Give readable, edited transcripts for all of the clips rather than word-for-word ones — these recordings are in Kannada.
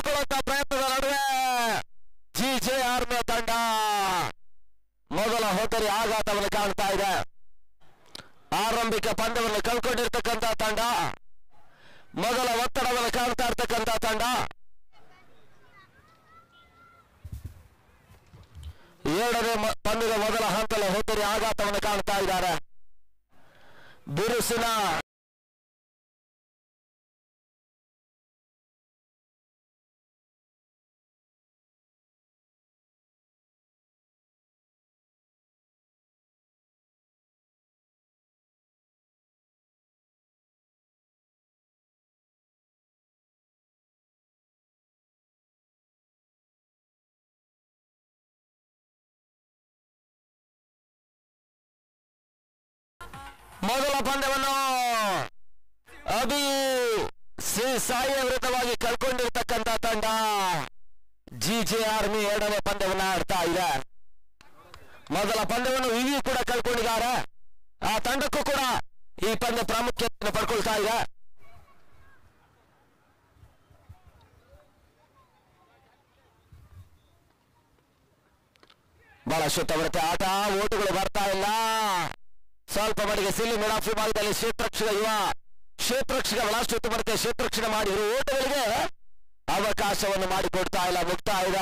ಪಡ್ಕೊಳ್ಳುವಂತ ಪ್ರಯತ್ನದ ನಡುವೆ ಜಿಜೆ ಆರ್ಮಿ ತಂಡ ಮೊದಲ ಹೋಟರಿ ಆಘಾತವನ್ನು ಕಾಣ್ತಾ ಇದೆ. ಆರಂಭಿಕ ಪಂದ್ಯವನ್ನು ಕಳ್ಕೊಂಡಿರ್ತಕ್ಕಂಥ ತಂಡ, ಮೊದಲ ಒತ್ತಡವನ್ನು ಕಾಣ್ತಾ ಇರ್ತಕ್ಕಂಥ ತಂಡ, ಎರಡನೇ ಪಂದ್ಯದ ಮೊದಲ ಹಂತದ ಹೋಟರಿ ಆಘಾತವನ್ನು ಕಾಣ್ತಾ ಇದ್ದಾರೆ. ಬಿರುಸಿನ ಮೊದಲ ಪಂದ್ಯವನ್ನು ಅಭಿ ಸಾಯಿ ವಿರುದ್ಧವಾಗಿ ಕಳ್ಕೊಂಡಿರ್ತಕ್ಕಂಥ ತಂಡ ಜಿಜೆ ಆರ್ಮಿ ಎರಡನೇ ಪಂದ್ಯವನ್ನು ಆಡ್ತಾ ಇದೆ. ಮೊದಲ ಪಂದ್ಯವನ್ನು ವಿವಿ ಕೂಡ ಕಳ್ಕೊಂಡಿದ್ದಾರೆ. ಆ ತಂಡಕ್ಕೂ ಕೂಡ ಈ ಪಂದ್ಯ ಪ್ರಾಮುಖ್ಯತೆಯನ್ನು ಪಡ್ಕೊಳ್ತಾ ಇದೆ. ಬಹಳಷ್ಟು ತವರತೆ ಆಟ, ಓಟುಗಳು ಬರ್ತಾ ಇಲ್ಲ. ಸ್ವಲ್ಪ ಮಟ್ಟಿಗೆ ಸಿಲ್ಲಿ ಮಿಡಾಫಿ ಭಾಗದಲ್ಲಿ ಕ್ಷೇತ್ರಕ್ಷಕ ಬಹಳಷ್ಟು ಉತ್ತಮತೆ ಕ್ಷೇತ್ರಕ್ಷಣೆ ಮಾಡಿದ್ರು. ಓಟಗಳಿಗೆ ಅವಕಾಶವನ್ನು ಮಾಡಿಕೊಡ್ತಾ ಇಲ್ಲ. ಮುಕ್ತಾಯದ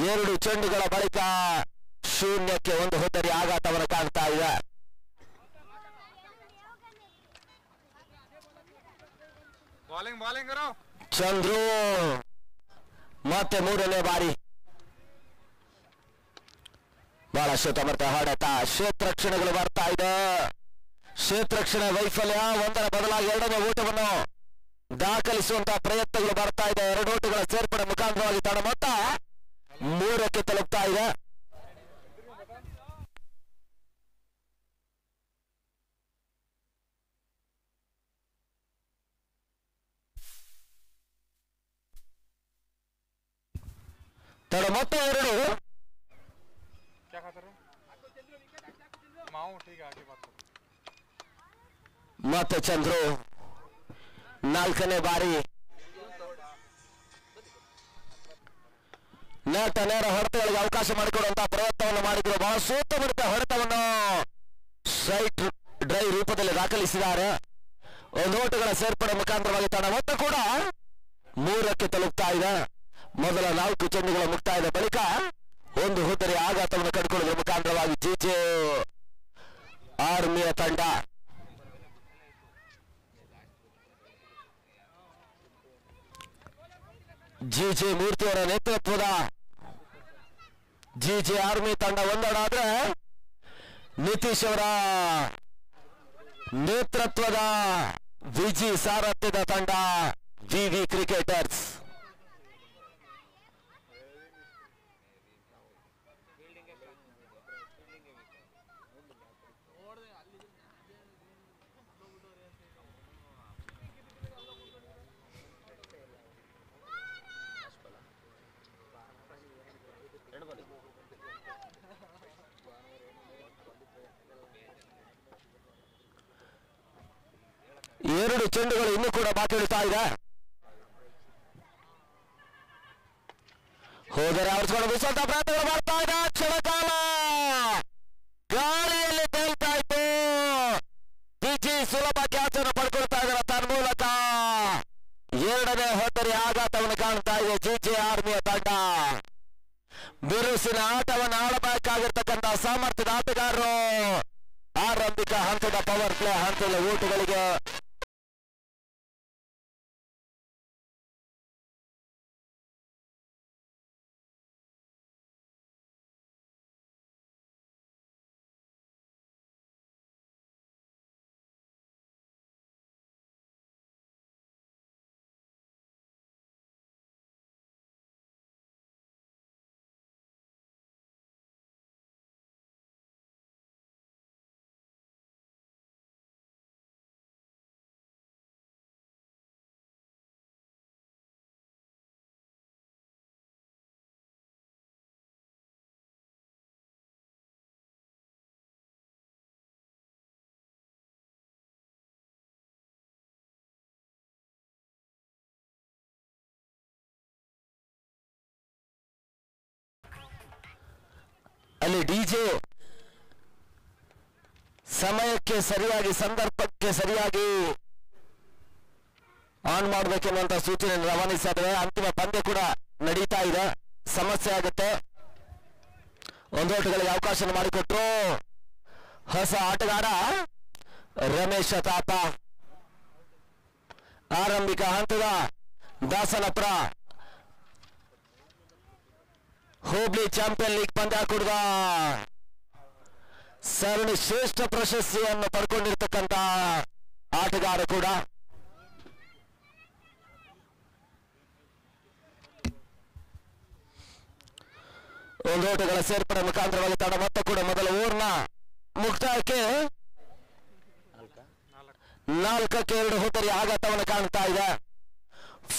2 ಚೆಂಡುಗಳ ಬಳಿಕ 0ಕ್ಕೆ 1 ಹೋಟರಿ ಆಘಾತವನ್ನು ಕಾಣ್ತಾ ಇದೆ. ಚಂದ್ರು ಮತ್ತೆ 3ನೇ ಬಾರಿ ಬಹಳಷ್ಟು ಸಮರ್ಥ ಹೊಡೆತ. ಕ್ಷೇತ್ರಕ್ಷಣೆಗಳು ಬರ್ತಾ ಇದೆ. ಕ್ಷೇತ್ರಕ್ಷಣೆ ವೈಫಲ್ಯ, ಒಂದರ ಬದಲಾಗಿ ಎರಡನೇ ಓಟವನ್ನು ದಾಖಲಿಸುವಂತಹ ಪ್ರಯತ್ನಗಳು ಬರ್ತಾ ಇದೆ. 2 ಓಟಗಳ ಸೇರ್ಪಡೆ ಮುಖಾಂತರವಾಗಿ ತಂಡ ಮೊತ್ತ 3ಕ್ಕೆ ತಲುಪ್ತಾ ಇದೆ. ತಂಡ ಮೊತ್ತ 2. ಮತ್ತೆ ಚಂದ್ರು 4ನೇ ಬಾರಿ ನೇರ ಹೊಡೆತಗಳಿಗೆ ಅವಕಾಶ ಮಾಡಿಕೊಡುವಂತಹ ಪ್ರಯತ್ನವನ್ನು ಮಾಡಿದ್ರು. ಬಹಳ ಸೂಕ್ತ ಹೊಡೆತವನ್ನು ಸೈಟ್ ಡ್ರೈವ್ ರೂಪದಲ್ಲಿ ದಾಖಲಿಸಿದ್ದಾರೆ. 1 ಓಟಗಳ ಸೇರ್ಪಡೆ ಮುಖಾಂತರವಾಗಿ ತಂಡ ಮೊತ್ತ ಕೂಡ 3ಕ್ಕೆ ತಲುಪ್ತಾ ಇದೆ. ಮೊದಲ 4 ಚೆಂಡುಗಳ ಮುಕ್ತಾಯದ ಬಳಿಕ 1 ಹೋಟರಿ ಆಘಾತವನ್ನು ಕಂಡುಕೊಳ್ಳುವ ಮುಖಾಂತರವಾಗಿ ಜಿಜೆ ಆರ್ಮಿಯ ತಂಡ ಜಿಜೆ ಮೂರ್ತಿಯವರ ನೇತೃತ್ವದ ಜಿಜೆ ಆರ್ಮಿ ತಂಡ ಒಂದೆರಡಾದ್ರೆ ನಿತೀಶ್ ಅವರ ನೇತೃತ್ವದ ವಿಜಿ ಸಾರಥ್ಯದ ತಂಡ ವಿವಿ ಕ್ರಿಕೆಟರ್ಸ್. ಎರಡು ಚೆಂಡುಗಳು ಇನ್ನೂ ಕೂಡ ಬಾಕಿ ಉಳಿತಾ ಇದೆ. ಹೋದರೆ ಆವರಿಸಿಕೊಂಡು ಬೀಸುವಂತ ಪ್ರಯತ್ನಗಳು ಮಾಡ್ತಾ ಇದೆ. ಕ್ಷಣಕಾಲ ಗಾಳಿಯಲ್ಲಿ ತೇಲ್ತಾ ಇತ್ತು. ಬಿಜಿ ಸುಲಭ ಕ್ಯಾಚನ್ನು ಪಡ್ಕೊಳ್ತಾ ಇದ್ದಾರೆ. ತನ್ಮೂಲಕ 2ನೇ ಹೋಟರಿ ಆಘಾತವನ್ನು ಕಾಣ್ತಾ ಇದೆ ಜಿಜೆ ಆರ್ಮಿಯ ತಂಡ. ಬಿರುಸಿನ ಆಟವನ್ನು ಆಡಬೇಕಾಗಿರ್ತಕ್ಕಂಥ ಸಾಮರ್ಥ್ಯದ ಆಟಗಾರರು ಆರಂಭಿಕ ಹಂತದ ಪವರ್ ಪ್ಲೇ ಹಂತದ ಓಟುಗಳಿಗೆ ಅಲ್ಲಿ ಡಿಜೆ ಸಮಯಕ್ಕೆ ಸರಿಯಾಗಿ ಸಂದರ್ಭಕ್ಕೆ ಸರಿಯಾಗಿ ಆನ್ ಮಾಡಬೇಕೆನ್ನುವಂತ ಸೂಚನೆ ರವಾನಿಸಿದ್ರೆ ಅಂತಿಮ ಪಂದ್ಯ ಕೂಡ ನಡೀತಾ ಇದೆ. ಸಮಸ್ಯೆ ಆಗುತ್ತೆ. ಒಂದೋಟಗಳಿಗೆ ಅವಕಾಶ ಮಾಡಿಕೊಟ್ರು ಹೊಸ ಆಟಗಾರ ರಮೇಶ ತಾಪ. ಆರಂಭಿಕ ಹಂತದ ದಾಸನಪುರ ಹೋಬ್ಳಿ ಚಾಂಪಿಯನ್ ಲೀಗ್ ಪಂದ್ಯ ಕುಡಿದ ಸರಣಿ ಶ್ರೇಷ್ಠ ಪ್ರಶಸ್ತಿಯನ್ನು ಪಡ್ಕೊಂಡಿರ್ತಕ್ಕಂಥ ಆಟಗಾರ ಕೂಡ. ಒಂದೋಟಗಳ ಸೇರ್ಪಡೆ ಮುಖಾಂತರವಾಗಿ ತಂಡ ಮತ್ತೆ ಕೂಡ ಮೊದಲ ಓವರ್ನ ಮುಕ್ತಾಯಕ್ಕೆ 4-2 ಹೋತರಿ ಆಘಾತವನ್ನು ಕಾಣ್ತಾ ಇದೆ.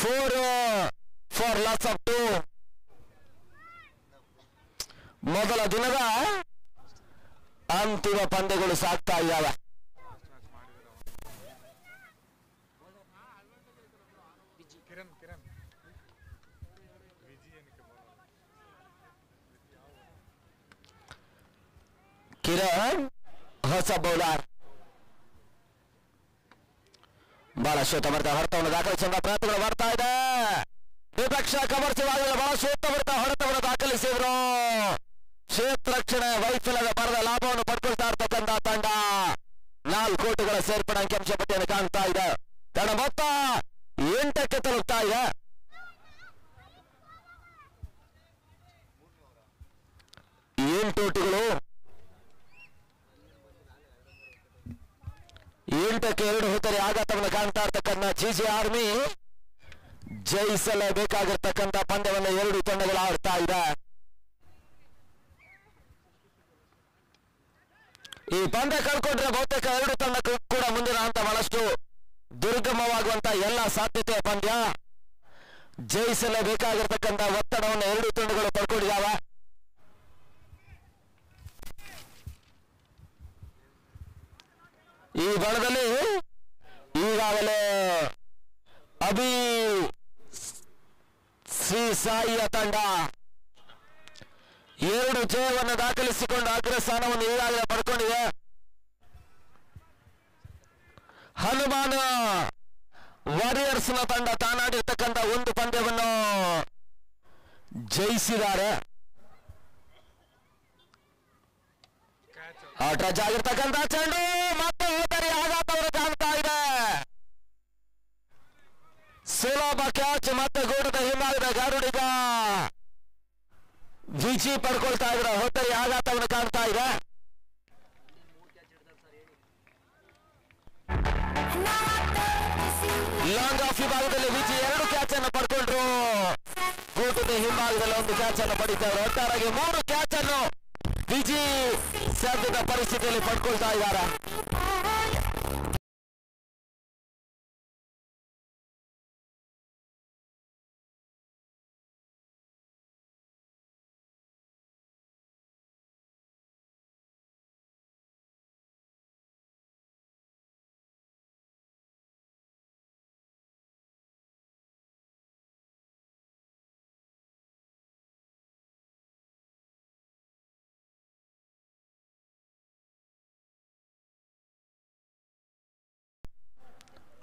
4 ಫಾರ್ ಲಾಸ್ ಆಫ್ 2. ಮೊದಲ ದಿನದ ಅಂತಿಮ ಪಂದ್ಯಗಳು ಸಾಗ್ತಾ ಇದ್ದಾವೆ. ಕಿರಣ್ ಹೊಸ ಬೌಲರ್ ಬಹಳ ಶೋತಮರ್ತ ಹೊಡೆತವನ್ನು ದಾಖಲಿಸುವ ಪ್ರಯತ್ನಗಳು ಬರ್ತಾ ಇದೆ. ವಿಪಕ್ಷ ಕಮರ್ಷಿಯಾಗಿಲ್ಲ. ಬಹಳ ಶೋತಮರ್ತ ಹೊಡೆತವನ್ನು ದಾಖಲಿಸಿದ್ರು. ಕ್ಷೇತ್ರ ರಕ್ಷಣೆ ವೈಫಲ್ಯದ ಬರದ ಲಾಭವನ್ನು ಪಡ್ಕೊಳ್ತಾ ಇರ್ತಕ್ಕಂಥ ತಂಡ 4 ಕೋಟಿಗಳ ಸೇರ್ಪಡೆ ಅಂಕಿಅಂಶ ಪಟ್ಟಿಯನ್ನು ಕಾಣ್ತಾ ಇದೆ. ತಂಡ ಮೊತ್ತ 8ಕ್ಕೆ ತಲುಪ್ತಾ ಇದೆ. ಟೋಟಿಗಳು 8ಕ್ಕೆ 2 ಹೋತರಿ ಆಘಾತವನ್ನು ಕಾಣ್ತಾ ಇರ್ತಕ್ಕಂಥ ಜಿಜೆ ಆರ್ಮಿ ಜಯಿಸಲೇಬೇಕಾಗಿರ್ತಕ್ಕಂಥ ಪಂದ್ಯವನ್ನು 2 ತಂಡಗಳು ಆಡ್ತಾ ಇದೆ. ಈ ಪಂದ್ಯ ಕಳ್ಕೊಂಡ್ರೆ ಬಹುತೇಕ 2 ತಂಡಕ್ಕೂ ಕೂಡ ಮುಂದಿನ ಹಂತ ಬಹಳಷ್ಟು ದುರ್ಗಮವಾಗುವಂತ ಎಲ್ಲ ಸಾಧ್ಯತೆಯ ಪಂದ್ಯ. ಜಯಿಸಲೇಬೇಕಾಗಿರ್ತಕ್ಕಂಥ ಒತ್ತಡವನ್ನು 2 ತಂಡಗಳು ಪಡ್ಕೊಂಡಿದ್ದಾವೆ. ಈ ಬಣದಲ್ಲಿ ಈಗಾಗಲೇ ಅಭಿ ಶ್ರೀ ಸಾಯಿಯ ತಂಡ 2 ಜಯವನ್ನು ದಾಖಲಿಸಿಕೊಂಡು ಅಗ್ರಸ್ಥಾನವನ್ನು ಈಗಾಗಲೇ ಪಡ್ಕೊಂಡಿದೆ. ಹನುಮಾನ ವಾರಿಯರ್ಸ್ನ ತಂಡ ತಾನಾಡಿರ್ತಕ್ಕಂಥ 1 ಪಂದ್ಯವನ್ನು ಜಯಿಸಿದ್ದಾರೆ. ಟಚ್ ಆಗಿರ್ತಕ್ಕಂಥ ಚೆಂಡು ಮತ್ತೆ ಹೋತರಿ ಆಘಾತವನ್ನು ಕಾಣ್ತಾ ಇದೆ. ಸುಲಭ ಕ್ಯಾಚ್ ಮತ್ತೆ ಗೂಡದ ಹಿಂಭಾಗದ ಗಾರುಡಿಗ ವಿಜಿ ಪಡ್ಕೊಳ್ತಾ ಇದ್ರೆ ಹೋತರಿ ಆಘಾತವನ್ನು ಕಾಣ್ತಾ ಇದೆ. ಲಾಂಗ್ ಆಫ್ ವಿಭಾಗದಲ್ಲಿ ವಿಜಿ 2 ಕ್ಯಾಚ್ ಅನ್ನು ಪಡ್ಕೊಂಡ್ರು. ಗೂಟದ ಹಿಂಭಾಗದಲ್ಲಿ 1 ಕ್ಯಾಚ್ ಅನ್ನು ಪಡಿತಾರೆ. ಒಟ್ಟಾರೆಯಾಗಿ 3 ಕ್ಯಾಚ್ ಅನ್ನು ವಿಜಿ ಸದ್ಯದ ಪರಿಸ್ಥಿತಿಯಲ್ಲಿ ಪಡ್ಕೊಳ್ತಾ ಇದ್ದಾರೆ.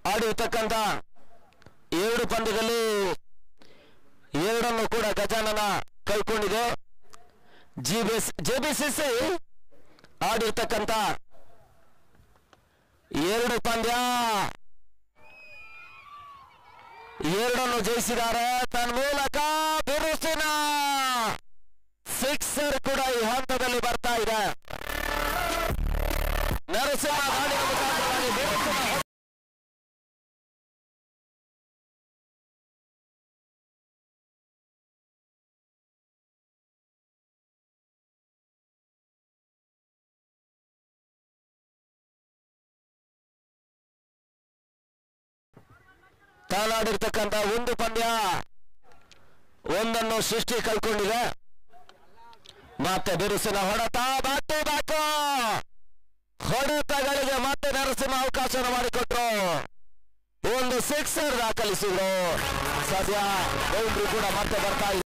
ಆಡಿರ್ತಕ್ಕಂಥ 2 ಪಂದ್ಯದಲ್ಲಿ 2 ಕೂಡ ಗಜಾನನ ಕೈಕೊಂಡಿದೆ. ಜೆಬಿಸಿಸಿ ಆಡಿರ್ತಕ್ಕಂಥ 2 ಪಂದ್ಯ 2 ಜಯಿಸಿದ್ದಾರೆ. ತನ್ಮೂಲಕ ಬಿರುಸಿನ ಸಿಕ್ಸರ್ ಕೂಡ ಈ ಹಂತದಲ್ಲಿ ಬರ್ತಾ ಇದೆ. ನರಸಿಂಹ ದಾಳಿಯ ಮುಖಾಂತರವಾಗಿ ಬಿರುಸಿನ ತಾನಾಡಿರ್ತಕ್ಕಂಥ 1 ಪಂದ್ಯ 1 ಸೃಷ್ಟಿ ಕಳ್ಕೊಂಡಿದೆ. ಮತ್ತೆ ಬಿರುಸಿನ ಹೊಡೆತ ಬ್ಯಾಕ್ ಹೊಡೆತಗಳಿಗೆ ಮತ್ತೆ ನರಸಿಂಹ ಅವಕಾಶವನ್ನು ಮಾಡಿಕೊಟ್ರು. 1 ಸಿಕ್ಸರ್ ದಾಖಲಿಸಿದ್ರು. ಸದ್ಯ ಬೌಂಡ್ರಿ ಕೂಡ ಮತ್ತೆ ಬರ್ತಾ ಇದೆ.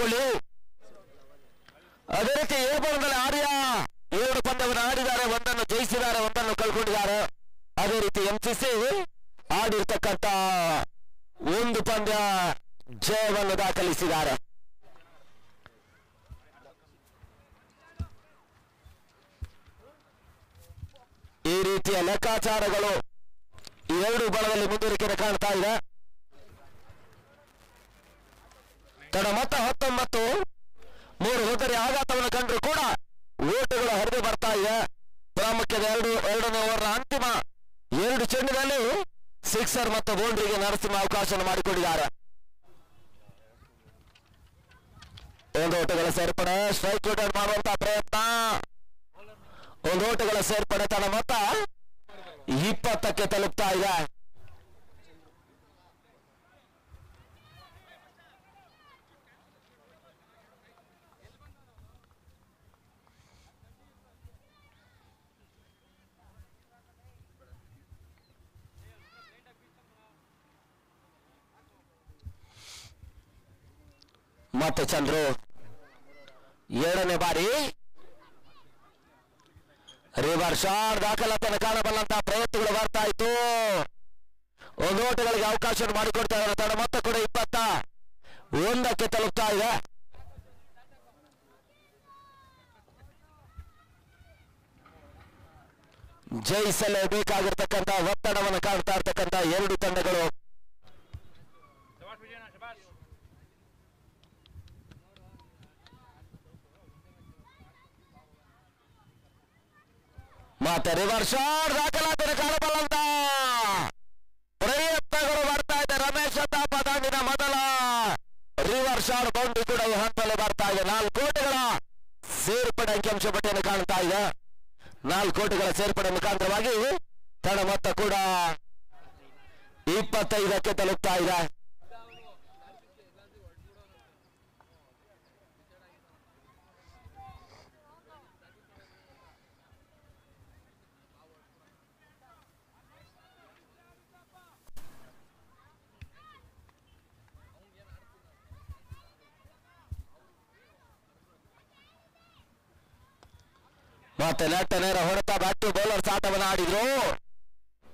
ಮುಂದುವರಿಸಿಕೊಳ್ಳಿ. ಅದೇ ರೀತಿ ಎ ಬಣದಲ್ಲಿ ಆರ್ಯ 2 ಪಂದ್ಯವನ್ನು ಆಡಿದ್ದಾರೆ, ಒಂದನ್ನು ಜಯಿಸಿದ್ದಾರೆ, ಒಂದನ್ನು ಕಳ್ಕೊಂಡಿದ್ದಾರೆ. ಅದೇ ರೀತಿ ಎಂಸಿಸಿ ಆಡಿರ್ತಕ್ಕಂಥ 1 ಪಂದ್ಯ ಜಯವನ್ನು ದಾಖಲಿಸಿದ್ದಾರೆ. ಈ ರೀತಿಯ ಲೆಕ್ಕಾಚಾರಗಳು 2 ಬಣದಲ್ಲಿ ಮುಂದುವರಿಕೆ ಕಾಣ್ತಾ ಇದೆ. ತಡ ಮೊತ್ತ 19, 3 ಹೋದರೆ ಆಘಾತವನ್ನು ಕಂಡರೂ ಕೂಡ ಓಟುಗಳು ಹರಿದು ಬರ್ತಾ ಇದೆ. ಪ್ರಾಮುಖ್ಯದ 2ನೇ ಓವರ್ನ ಅಂತಿಮ 2 ಚೆಂಡಿನಲ್ಲಿ ಸಿಕ್ಸರ್ ಮತ್ತು ಬೌಂಡ್ರಿಗೆ ನರಸಿಂಹ ಅವಕಾಶವನ್ನು ಮಾಡಿಕೊಂಡಿದ್ದಾರೆ. 1 ಓಟಗಳ ಸೇರ್ಪಡೆ, ಸ್ಟ್ರೈಕ್ ಔಟ್ ಮಾಡುವಂತಹ ಪ್ರಯತ್ನ. 1 ಓಟಗಳ ಸೇರ್ಪಡೆ, ತನ್ನ ಮೊತ್ತ 20ಕ್ಕೆ ತಲುಪ್ತಾ ಇದೆ. ಮತ್ತೆ ಚಂದ್ರು 2ನೇ ಬಾರಿ ರಿವರ್ ಶಾಟ್ ದಾಖಲಾತಿಯನ್ನು ಕಾಣಬಲ್ಲಂತಹ ಪ್ರಯತ್ನಗಳು ಬರ್ತಾ ಇತ್ತು. 1 ಓಟಗಳಿಗೆ ಅವಕಾಶವನ್ನು ಮಾಡಿಕೊಡ್ತಾ ಇದ್ದಾರೆ. ತಡ ಮೊತ್ತ ಕೂಡ 21ಕ್ಕೆ ತಲುಪ್ತಾ ಇದೆ. ಜಯಿಸಲೇಬೇಕಾಗಿರ್ತಕ್ಕಂಥ ಒತ್ತಡವನ್ನು ಕಾಣ್ತಾ ಇರ್ತಕ್ಕಂಥ 2 ತಂಡಗಳು. ಮತ್ತೆ ರಿವರ್ ಶಾಟ್ ದಾಖಲಾತಿಯನ್ನು ಕಾಣಬಲ್ಲಂತ ಪ್ರಯತ್ನಗಳು ಬರ್ತಾ ಇದೆ. ರಮೇಶ ತಾಪ ದಾಂಡಿನ ಮೊದಲ ರಿವರ್ ಶಾಟ್ ಬೌಂಡ್ರಿ ಕೂಡ ಈ ಹಂತದಲ್ಲಿ ಬರ್ತಾ ಇದೆ. 4 ಓಟಗಳ ಸೇರ್ಪಡೆ ಅಂಕಿಅಂಶ ಪಟ್ಟಿಯನ್ನು ಕಾಣ್ತಾ ಇದೆ. 4 ಓಟಗಳ ಸೇರ್ಪಡೆ ಮುಖಾಂತರವಾಗಿ ತಡ ಮೊತ್ತ ಕೂಡ 25ಕ್ಕೆ ತಲುಪ್ತಾ ಇದೆ. ಮತ್ತೆ ಲೆಫ್ಟ್ ನೇರ ಹೊಡೆತ ಬ್ಯಾಟ್ ಬೌಲರ್ಸ್ ಆಟವನ್ನು ಆಡಿದ್ರು.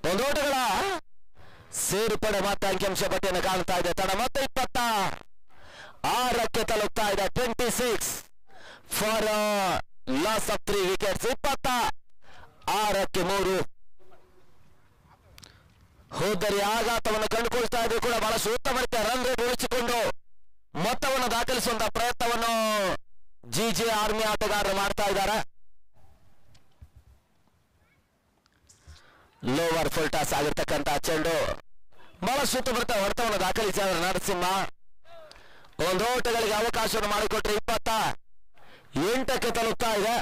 1 ಓಟಗಳ ಸೇರ್ಪಡೆ ಮತ್ತೆ ಅಂಕಿಅಂಶ ಪಟ್ಟಿಯನ್ನು ಕಾಣ್ತಾ ಇದೆ. ತಡ ಮತ್ತೆ 26ಕ್ಕೆ ತಲುಪ್ತಾ ಇದೆ. 26 ಫಾರ್ ಲಾಸ್ ಆಫ್ 3 ವಿಕೆಟ್ಸ್. 26ಕ್ಕೆ 3. ಹೋದರಿ ಆಘಾತವನ್ನು ಕಂಡುಕೊಳ್ತಾ ಇದ್ರು ಕೂಡ ಬಹಳಷ್ಟು ಉತ್ತಮ ರೀತಿಯ ರನ್ ರೇಟ್ ಉಳಿಸಿಕೊಂಡು ಮೊತ್ತವನ್ನು ದಾಖಲಿಸುವಂತಹ ಪ್ರಯತ್ನವನ್ನು ಜಿಜೆ ಆರ್ಮಿ ಆಟಗಾರರು ಮಾಡ್ತಾ ಇದ್ದಾರೆ. ಲೋವರ್ ಫುಲ್ ಟಾಸ್ ಆಗಿರ್ತಕ್ಕಂಥ ಚೆಂಡು ಬಹಳ ಸುತ್ತಮುತ್ತ ಹೊಡೆತವನ್ನು ದಾಖಲಿಸಿದ ನರಸಿಂಹ. 1 ಓಟಗಳಿಗೆ ಅವಕಾಶವನ್ನು ಮಾಡಿಕೊಟ್ರೆ 28ಕ್ಕೆ ತಲುಪ್ತಾ ಇದೆ.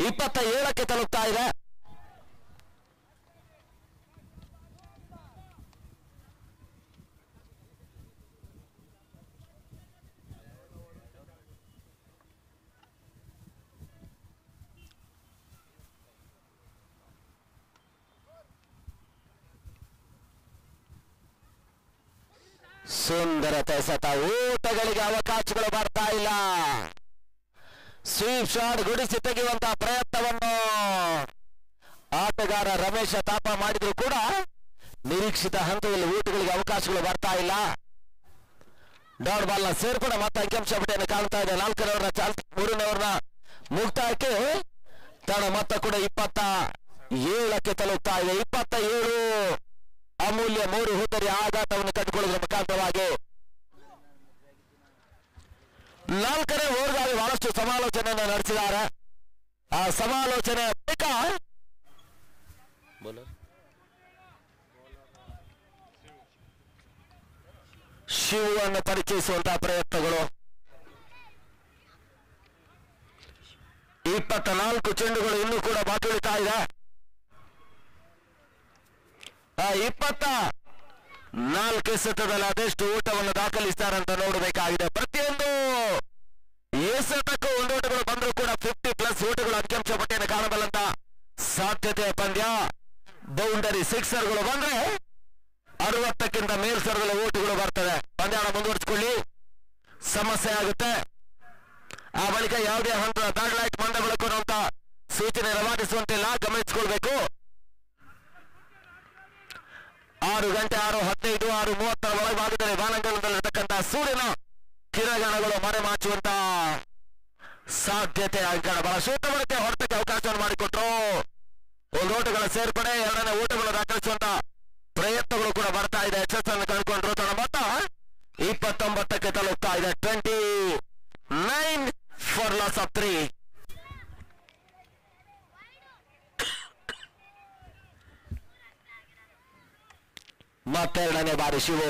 27ಕ್ಕೆ ತಲುಪ್ತಾ ಇದೆ. ಸುಂದರತೆ ಸತ ಊಟಗಳಿಗೆ ಅವಕಾಶಗಳು ಬರ್ತಾ ಇಲ್ಲ. ಸ್ವೀಪ್ ಶಾಟ್ ಗುಡಿಸಿ ತೆಗೆಯುವಂತಹ ಪ್ರಯತ್ನವನ್ನು ಆಟಗಾರ ರಮೇಶ ತಾಪ ಮಾಡಿದ್ರು ಕೂಡ ನಿರೀಕ್ಷಿತ ಹಂತದಲ್ಲಿ ಊಟಗಳಿಗೆ ಅವಕಾಶಗಳು ಬರ್ತಾ ಇಲ್ಲ. ಡಾಟ್ ಬಾಲ್ ನ ಸೇರ್ಪಡೆ ಮತ್ತೆ ಅಂಕಿಅಂಶ ಪಟ್ಟಿಯನ್ನು ಕಾಣ್ತಾ ಇದೆ. 4ನೇ ಓವರ್ನ ಚಾನ್ಸ್ 3ನೇ ಓವರ್ನ ಮುಕ್ತಾಯಕ್ಕೆ ತಡ ಮೊತ್ತ ಕೂಡ 27ಕ್ಕೆ ತಲುಪ್ತಾ ಇದೆ. 27 ಅಮೂಲ್ಯ 3 ಹೋದರಿ ಆಘಾತವನ್ನು ಕಂಡುಕೊಳ್ಳುವುದರ ಮುಖಾಂತರವಾಗಿ 4ನೇ ಓವರ್ಗಾಗಿ ಬಹಳಷ್ಟು ಸಮಾಲೋಚನೆಯನ್ನು ನಡೆಸಿದ್ದಾರೆ. ಆ ಸಮಾಲೋಚನೆ ಬಳಿಕ ಶಿವವನ್ನು ಪರಿಚಯಿಸುವಂತಹ ಪ್ರಯತ್ನಗಳು. 24 ಚೆಂಡುಗಳು ಇನ್ನೂ ಕೂಡ ಬಾಕಿ ಉಳಿತಾ ಇದೆ. 24 ಎಸೆತದಲ್ಲಿ ಅದೆಷ್ಟು ಊಟವನ್ನು ದಾಖಲಿಸ್ತಾರೆ ಅಂತ ನೋಡಬೇಕಾಗಿದೆ. ಪ್ರತಿಯೊಂದು ಎಸೆತಕ್ಕೂ 1 ಓಟಗಳು ಬಂದರೂ ಕೂಡ 50+ ಓಟಗಳು ಅಂಕಿಅಂಶ ಪಟ್ಟಿಯನ್ನು ಕಾಣಬಲ್ಲಂತ ಸಾಧ್ಯತೆಯ ಪಂದ್ಯ. ಬೌಂಡರಿ ಸಿಕ್ಸರ್ಗಳು ಬಂದ್ರೆ 60ಕ್ಕಿಂತ ಮೇಲ್ಸರದಲ್ಲಿ ಓಟುಗಳು ಬರ್ತವೆ. ಪಂದ್ಯವನ್ನು ಮುಂದುವರಿಸಿಕೊಳ್ಳಿ. ಸಮಸ್ಯೆ ಆಗುತ್ತೆ. ಆ ಬಳಿಕ ಯಾವುದೇ ಹಂತದ ದಾಡ್ ಲೈಟ್ ಮಂದ ಬೆಳಕು ಅಂತ ಸೂಚನೆ ರವಾನಿಸುವಂತಿಲ್ಲ, ಗಮನಿಸಿಕೊಳ್ಬೇಕು. 6:15 6:30 ಒಳಭಾಗದಲ್ಲಿ ಬಾನಂಗಳದಲ್ಲಿರ್ತಕ್ಕಂಥ ಸೂರ್ಯನ ಕಿರಣಗಳು ಮರೆಮಾಚುವಂತ ಸಾಧ್ಯತೆ ಅಂಕಣ ಬಹಳ ಸೂಕ್ತವಾಗಿ ಹೊರತಕ್ಕೆ ಅವಕಾಶವನ್ನು ಮಾಡಿಕೊಟ್ರು. ಒಂದು ಓಟಗಳ ಸೇರ್ಪಡೆ, ಎರಡನೇ ಓಟಗಳು ದಾಖಲಿಸುವಂತ ಪ್ರಯತ್ನಗಳು ಕೂಡ ಬರ್ತಾ ಇದೆ. ಯಶಸ್ಸನ್ನು ಕಂಡುಕೊಂಡ್ರು. ತನ್ನ ಮೊತ್ತ 29ಕ್ಕೆ ತಲುಪ್ತಾ ಇದೆ. 29 ಫಾರ್ ಲಾಸ್ ಆಫ್ 3. ಮತ್ತೆರಡನೇ ಬಾರಿ ಶಿವು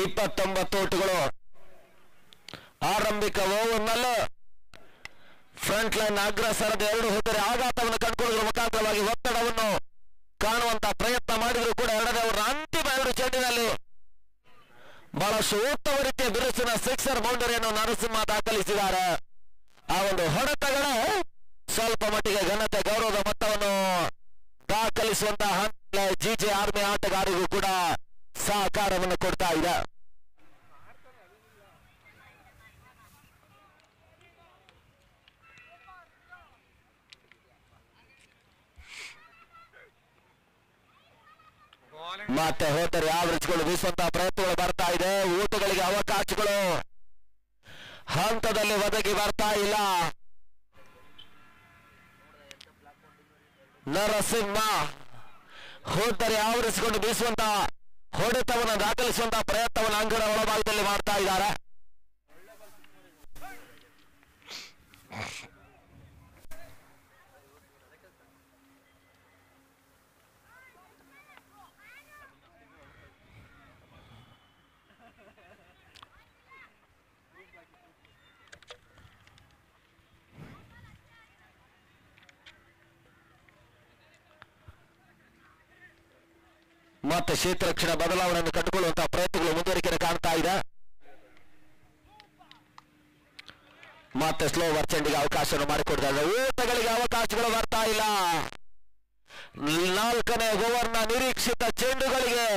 29 ಓಟುಗಳು. ಆರಂಭಿಕ ಓವರ್ನಲ್ಲೂ ಫ್ರಂಟ್ ಲೈನ್ ಅಗ್ರಸರದ 2 ಹೋದರೆ ಆಘಾತವನ್ನು ಕಂಡುಕೊಳ್ಳುವ ಮುಖಾಂತರವಾಗಿ ಒತ್ತಡವನ್ನು ಕಾಣುವಂತ ಪ್ರಯತ್ನ ಮಾಡಿದ್ರು ಕೂಡ ಎರಡನೇ ಓವರ್ನ ಅಂತಿಮ 2 ಚೆಂಡಿನಲ್ಲಿ ಬಹಳಷ್ಟು ಉತ್ತಮ ರೀತಿಯ ಬಿರುಸಿನ ಸಿಕ್ಸರ್ ಬೌಂಡರಿಯನ್ನು ನರಸಿಂಹ ದಾಖಲಿಸಿದ್ದಾರೆ. ಆ ಒಂದು ಹೊಡೆತಗಳು ಸ್ವಲ್ಪ ಮಟ್ಟಿಗೆ ಘನತೆ ಗೌರವದ ಮೊತ್ತವನ್ನು ದಾಖಲಿಸುವಂತಹ ಹಂತ ಜಿಜೆ ಆರ್ಮಿ ಆಟಗಾರರಿಗೂ ಕೂಡ ಸಹಕಾರವನ್ನು ಕೊಡ್ತಾ ಇದೆ. ಮತ್ತೆ ಹೋದರೆ ಆವರೇಜ್ಗಳು ಬೀಸುವಂತಹ ಪ್ರಯತ್ನಗಳು ಬರ್ತಾ ಇದೆ. ಊಟಗಳಿಗೆ ಅವಕಾಶಗಳು ಹಂತದಲ್ಲಿ ಒದಗಿ ಬರ್ತಾ ಇಲ್ಲ. ನರಸಿಂಹ ಹೋದರೆ ಆವರಿಸಿಕೊಂಡು ಬೀಸುವಂತಹ ಹೊಡೆತವನ್ನು ದಾಖಲಿಸುವಂತಹ ಪ್ರಯತ್ನವನ್ನು ಅಂಗಡ ಒಳಭಾಗದಲ್ಲಿ ಮಾಡ್ತಾ ಇದ್ದಾರೆ. ಮತ್ತೆ ಕ್ಷೇತ್ರ ರಕ್ಷಣಾ ಬದಲಾವಣೆಯನ್ನು ಕಂಡುಕೊಳ್ಳುವಂತಹ ಪ್ರಯತ್ನಗಳು ಮುಂದುವರಿಕೆಯನ್ನು ಕಾಣ್ತಾ ಇದೆ. ಮತ್ತೆ ಸ್ಲೋ ಓವರ್ ಚೆಂಡಿಗೆ ಅವಕಾಶವನ್ನು ಮಾಡಿಕೊಡ್ತಾರೆ. ಊಟಗಳಿಗೆ ಅವಕಾಶಗಳು ಬರ್ತಾ ಇಲ್ಲ. 4ನೇ ಓವರ್ನ ನಿರೀಕ್ಷಿತ ಚೆಂಡುಗಳಿಗೆ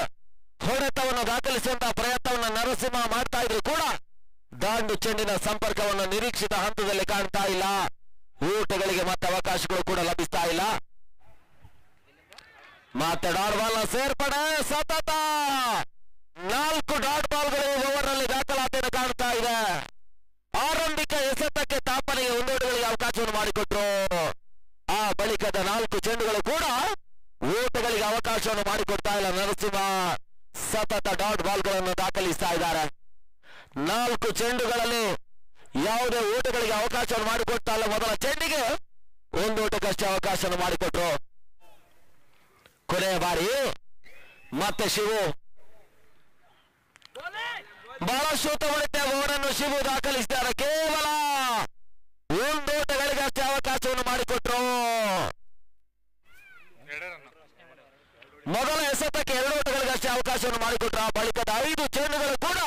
ಹೊಡೆತವನ್ನು ದಾಖಲಿಸುವಂತಹ ಪ್ರಯತ್ನವನ್ನು ನರಸಿಂಹ ಮಾಡ್ತಾ ಇದ್ರು ಕೂಡ ದಾಂಡು ಚೆಂಡಿನ ಸಂಪರ್ಕವನ್ನು ನಿರೀಕ್ಷಿತ ಹಂತದಲ್ಲಿ ಕಾಣ್ತಾ ಇಲ್ಲ. ಊಟಗಳಿಗೆ ಮತ್ತೆ ಅವಕಾಶಗಳು ಕೂಡ ಲಭಿಸ್ತಾ ಇಲ್ಲ. ಮತ್ತೆ ಡಾಟ್ ಬಾಲ್ ಸೇರ್ಪಡೆ ಸತತ 4 ಡಾಟ್ ಬಾಲ್ಗಳು ಓವರ್ ನಲ್ಲಿ ದಾಖಲಾತಿಯನ್ನು ಕಾಣ್ತಾ ಇದೆ. ಆರಂಭಿಕ ಎಸೆತಕ್ಕೆ ತಾಪನೆಗೆ 1 ಓಟಗಳಿಗೆ ಅವಕಾಶವನ್ನು ಮಾಡಿಕೊಟ್ರು. ಆ ಬಳಿಕದ 4 ಚೆಂಡುಗಳು ಕೂಡ ಓಟಗಳಿಗೆ ಅವಕಾಶವನ್ನು ಮಾಡಿಕೊಡ್ತಾ ಇಲ್ಲ. ನರಸಿಂಹ ಸತತ ಡಾಟ್ ಬಾಲ್ಗಳನ್ನು ದಾಖಲಿಸ್ತಾ ಇದ್ದಾರೆ. 4 ಚೆಂಡುಗಳಲ್ಲಿ ಯಾವುದೇ ಓಟಗಳಿಗೆ ಅವಕಾಶವನ್ನು ಮಾಡಿಕೊಡ್ತಾ ಇಲ್ಲ. ಮೊದಲ ಚೆಂಡಿಗೆ 1 ಓಟಕ್ಕಷ್ಟೇ ಅವಕಾಶವನ್ನು ಮಾಡಿಕೊಟ್ರು. ಕೊನೆಯ ಬಾರಿ ಮತ್ತೆ ಶಿವು ಬಹಳಷ್ಟು ಉತ್ತಮ ರೀತಿಯ ಓವರನ್ನು ಶಿವು ದಾಖಲಿಸಿದ್ದಾರೆ. ಕೇವಲ 1 ಓಟಗಳಿಗಷ್ಟೇ ಅವಕಾಶವನ್ನು ಮಾಡಿಕೊಟ್ರು. ಮೊದಲ ಎಸೆತಕ್ಕೆ 2 ಓಟಗಳಿಗಷ್ಟೇ ಅವಕಾಶವನ್ನು ಮಾಡಿಕೊಟ್ರು. ಆ ಬಳಿಕದ 5 ಚೆಂಡುಗಳು ಕೂಡ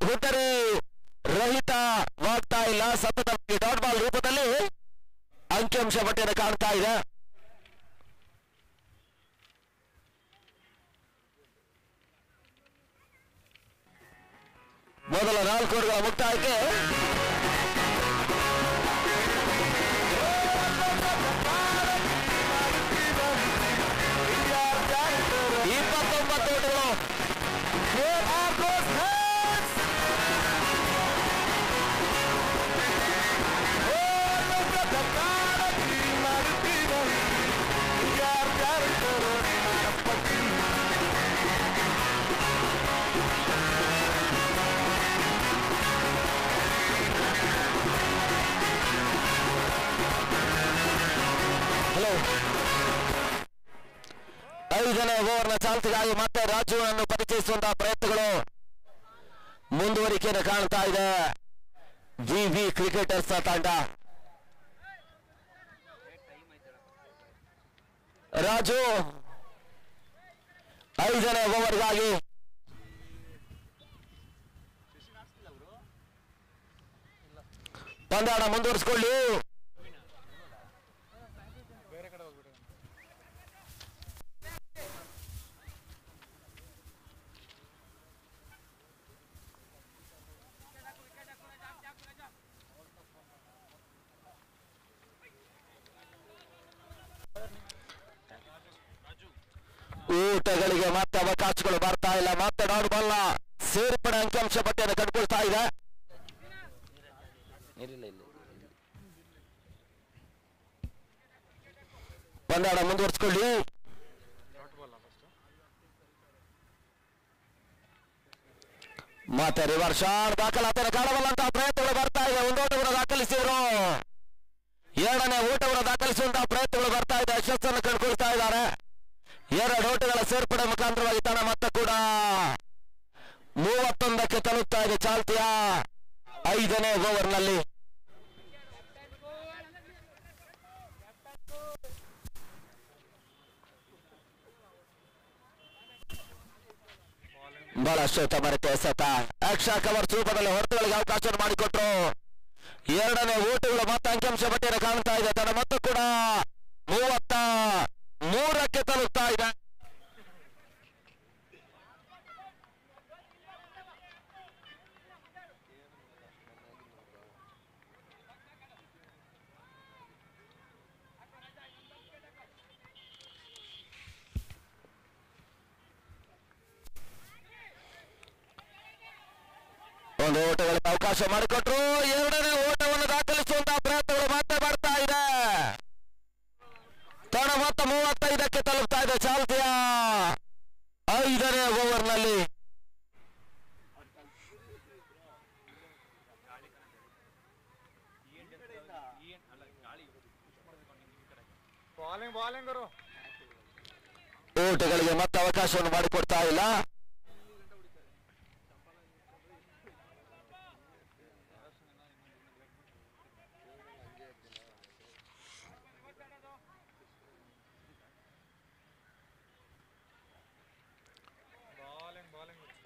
ಹುದ್ದರಿ ರಹಿತವಾಗ್ತಾ ಇಲ್ಲ. ಸತತ ಡಾಟ್ ಬಾಲ್ ರೂಪದಲ್ಲಿ ಅಂಕಿಅಂಶ ಪಟ್ಟಿಯನ್ನು ಕಾಣ್ತಾ ಇದೆ. ಮೊದಲ 4 ಓವರ್ಗಳ ಮುಕ್ತಾಯಕ್ಕೆ 29 ಓಟಗಳು. ಐದನೇ ಓವರ್ನ ಚಾಲ್ತಿಗಾಗಿ ಮತ್ತೆ ರಾಜುವನ್ನು ಪರಿಚಯಿಸುವಂತಹ ಪ್ರಯತ್ನಗಳು ಮುಂದುವರಿಕೆಯನ್ನು ಕಾಣ್ತಾ ಇದೆ. ವಿವಿ ಕ್ರಿಕೆಟರ್ಸ್ ತಂಡ ರಾಜು 5ನೇ ಓವರ್ಗಾಗಿ ಪಂದ್ಯಾಟ ಮುಂದುವರಿಸಿಕೊಳ್ಳಿ. ಊಟಗಳಿಗೆ ಮತ್ತೆ ಅವಕಾಶಗಳು ಬರ್ತಾ ಇಲ್ಲ. ಮತ್ತೆ ಡಾಟ್ ಬಾಲ್ ಸೇರ್ಪಡೆ ಅಂಕಿಅಂಶ ಪಟ್ಟಿಯನ್ನು ಕಂಡುಕೊಳ್ತಾ ಇದೆ. ಪಂದ್ಯಾಟ ಮುಂದುವರಿಸಿಕೊಳ್ಳಿ. ಮತ್ತೆ ರಿವರ್ಸ್ ಶಾಟ್ ದಾಖಲಾತಿಯನ್ನು ಕಾಣಬಲ್ಲಂತಹ ಪ್ರಯತ್ನಗಳು ಬರ್ತಾ ಇದೆ. ಒಂದು ಓಟವನ್ನು ದಾಖಲಿಸಿದ್ರು. ಎರಡನೇ ಓಟವನ್ನು ದಾಖಲಿಸುವಂತಹ ಪ್ರಯತ್ನಗಳು ಬರ್ತಾ ಇದೆ. ಯಶಸ್ಸನ್ನು ಕಂಡುಕೊಳ್ತಾ ಇದ್ದಾರೆ. ಎರಡು ಓಟಗಳ ಸೇರ್ಪಡೆ ಮುಖಾಂತರವಾಗಿ ತನ್ನ ಮೊತ್ತ ಕೂಡ 31ಕ್ಕೆ ತಲುಪ್ತಾ ಇದೆ. ಚಾಲ್ತಿಯ 5ನೇ ಓವರ್ನಲ್ಲಿ ಬಹಳಷ್ಟು ತಮರತೆ ಎಸೆತ ಯಕ್ಷ ಕವರ್ ರೂಪದಲ್ಲಿ ಹೊರತುಗಳಿಗೆ ಅವಕಾಶವನ್ನು ಮಾಡಿಕೊಟ್ರು. ಎರಡನೇ ಓಟಗಳು ಮತ್ತೆ ಅಂಕಿಅಂಶ ಪಟ್ಟಿಯನ್ನು ಕಾಣ್ತಾ ಇದೆ. ತನ್ನ ಮೊತ್ತ ಕೂಡ 33ಕ್ಕೆ ತಲುಪ್ತಾ ಇದೆ. ಒಂದು ಓಟಗಳಿಗೆ ಅವಕಾಶ ಮಾಡಿಕೊಟ್ರು. ಎರಡನೇ ಓಟವನ್ನು ದಾಖಲಿಸುವಂತಹ ಪ್ರಯತ್ನಗಳು ಮತ್ತೆ ಬರ್ತಾ ಇದೆ. ತನ್ನ ಮೊತ್ತ 35ಕ್ಕೆ ತಲುಪ್ತಾ ಇದೆ. ಚಾಲ್ತಿಯ 5ನೇ ಓವರ್ನಲ್ಲಿ ಓಟಗಳಿಗೆ ಮತ್ತೆ ಅವಕಾಶವನ್ನು ಮಾಡಿಕೊಡ್ತಾ ಇಲ್ಲ.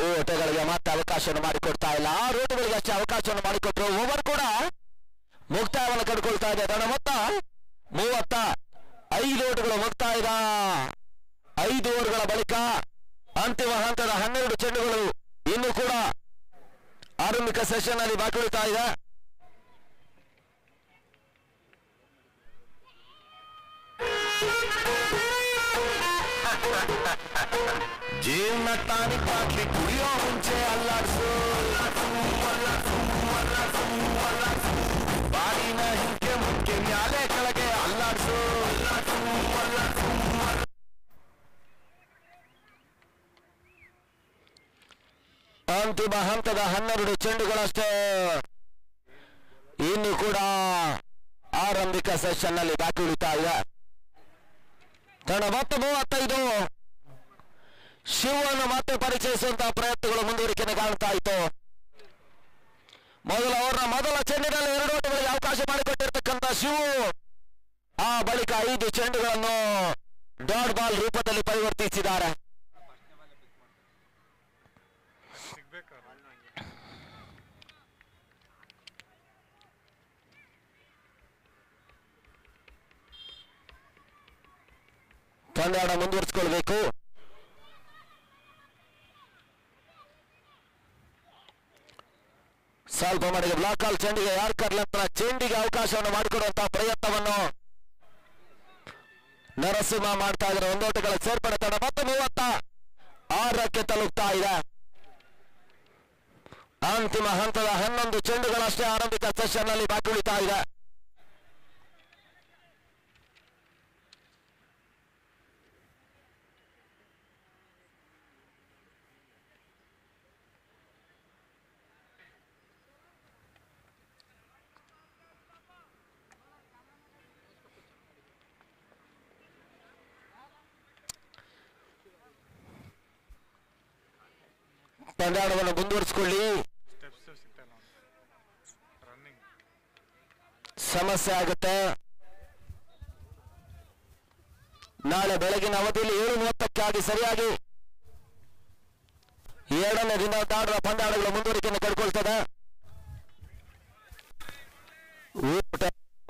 ಓಟಗಳಿಗೆ ಮತ್ತೆ ಅವಕಾಶವನ್ನು ಮಾಡಿಕೊಡ್ತಾ ಇಲ್ಲ. 6 ಓಟಗಳಿಗೆ ಅಷ್ಟೇ ಅವಕಾಶವನ್ನು ಮಾಡಿಕೊಟ್ರು. ಓವರ್ ಕೂಡ ಮುಕ್ತಾಯವನ್ನು ಕಂಡುಕೊಳ್ತಾ ಇದೆ. ತನ್ನ ಮೊತ್ತ 35 ಓಟಗಳು ಮುಕ್ತಾಯದ 5 ಓವರ್ಗಳ ಬಳಿಕ ಅಂತಿಮ ಹಂತದ 12 ಚೆಂಡುಗಳು ಇನ್ನು ಕೂಡ ಆರಂಭಿಕ ಸೆಷನ್ ಅಲ್ಲಿ ಬಾಕಿ ಉಳಿತಾ ಇದೆ. ಜೀವನ ಟಾನಿಕ್ ಬಾಟ್ಲಿ ಕುಡಿಯೋ ಮುಂಚೆ ಅಲ್ಲಾಡ್ಸು, ಬಾಡಿನ ಹಿಂಕೆ ಮುಂಕೆ ಮ್ಯಾಲೆ ಕೆಳಗೆ ಅಲ್ಲಾಡ್ಸು. ಅಂತಿಮ ಹಂತದ 12 ಚೆಂಡುಗಳಷ್ಟೇ ಇನ್ನು ಕೂಡ ಆರಂಭಿಕ ಸೆಷನ್ ನಲ್ಲಿ ಬಾಕಿ ಉಳಿತಾ ಇದೆ. ತನ್ನ ಮೊತ್ತ 35. ಶಿವವನ್ನು ಮತ್ತೆ ಪರಿಚಯಿಸುವಂತಹ ಪ್ರಯತ್ನಗಳು ಮುಂದುವರಿಕೆಯನ್ನು ಕಾಣ್ತಾ ಇತ್ತು. ಮೊದಲ ಓವರ್ನ ಮೊದಲ ಚೆಂಡಿನಲ್ಲಿ 2 ಓಟಗಳಿಗೆ ಅವಕಾಶ ಮಾಡಿಕೊಟ್ಟಿರ್ತಕ್ಕಂಥ ಶಿವು ಆ ಬಳಿಕ 5 ಚೆಂಡುಗಳನ್ನು ಡಾಟ್ ಬಾಲ್ ರೂಪದಲ್ಲಿ ಪರಿವರ್ತಿಸಿದ್ದಾರೆ. ಪಂದ್ಯಾಟ ಮುಂದುವರಿಸಿಕೊಳ್ಬೇಕು. ಸ್ವಲ್ಪ ಮಟ್ಟಿಗೆ ಬ್ಲಾಕ್ ಕಾಲ್ ಚೆಂಡಿಗೆ ಯಾರ್ಕರ್ ನಂತರ ಚೆಂಡಿಗೆ ಅವಕಾಶವನ್ನು ಮಾಡಿಕೊಡುವಂತಹ ಪ್ರಯತ್ನವನ್ನು ನರಸಿಂಹ ಮಾಡ್ತಾ ಇದ್ದಾರೆ. ಒಂದೋಟಗಳ ಸೇರ್ಪಡೆ ತಡ ಮತ್ತೆ 36ಕ್ಕೆ ತಲುಪ್ತಾ ಇದೆ. ಅಂತಿಮ ಹಂತದ 11 ಚೆಂಡುಗಳಷ್ಟೇ ಆರಂಭಿಕ ಸೆಷನ್ ನಲ್ಲಿ ಬಾಕಿ ಉಳಿತಾ ಇದೆ. ಪಂದ್ಯಾಟವನ್ನು ಮುಂದುವರಿಸಿಕೊಳ್ಳಿ. ಸಮಸ್ಯೆ ಆಗುತ್ತೆ. ನಾಳೆ ಬೆಳಗಿನ ಅವಧಿಯಲ್ಲಿ 7:30ಕ್ಕಾಗಿ ಸರಿಯಾಗಿ 2ನೇ ದಿನದ ಆಡುವ ಪಂದ್ಯಾಟಗಳು ಮುಂದುವರಿಕೆಯನ್ನು ಕಳ್ಕೊಳ್ತದೆ.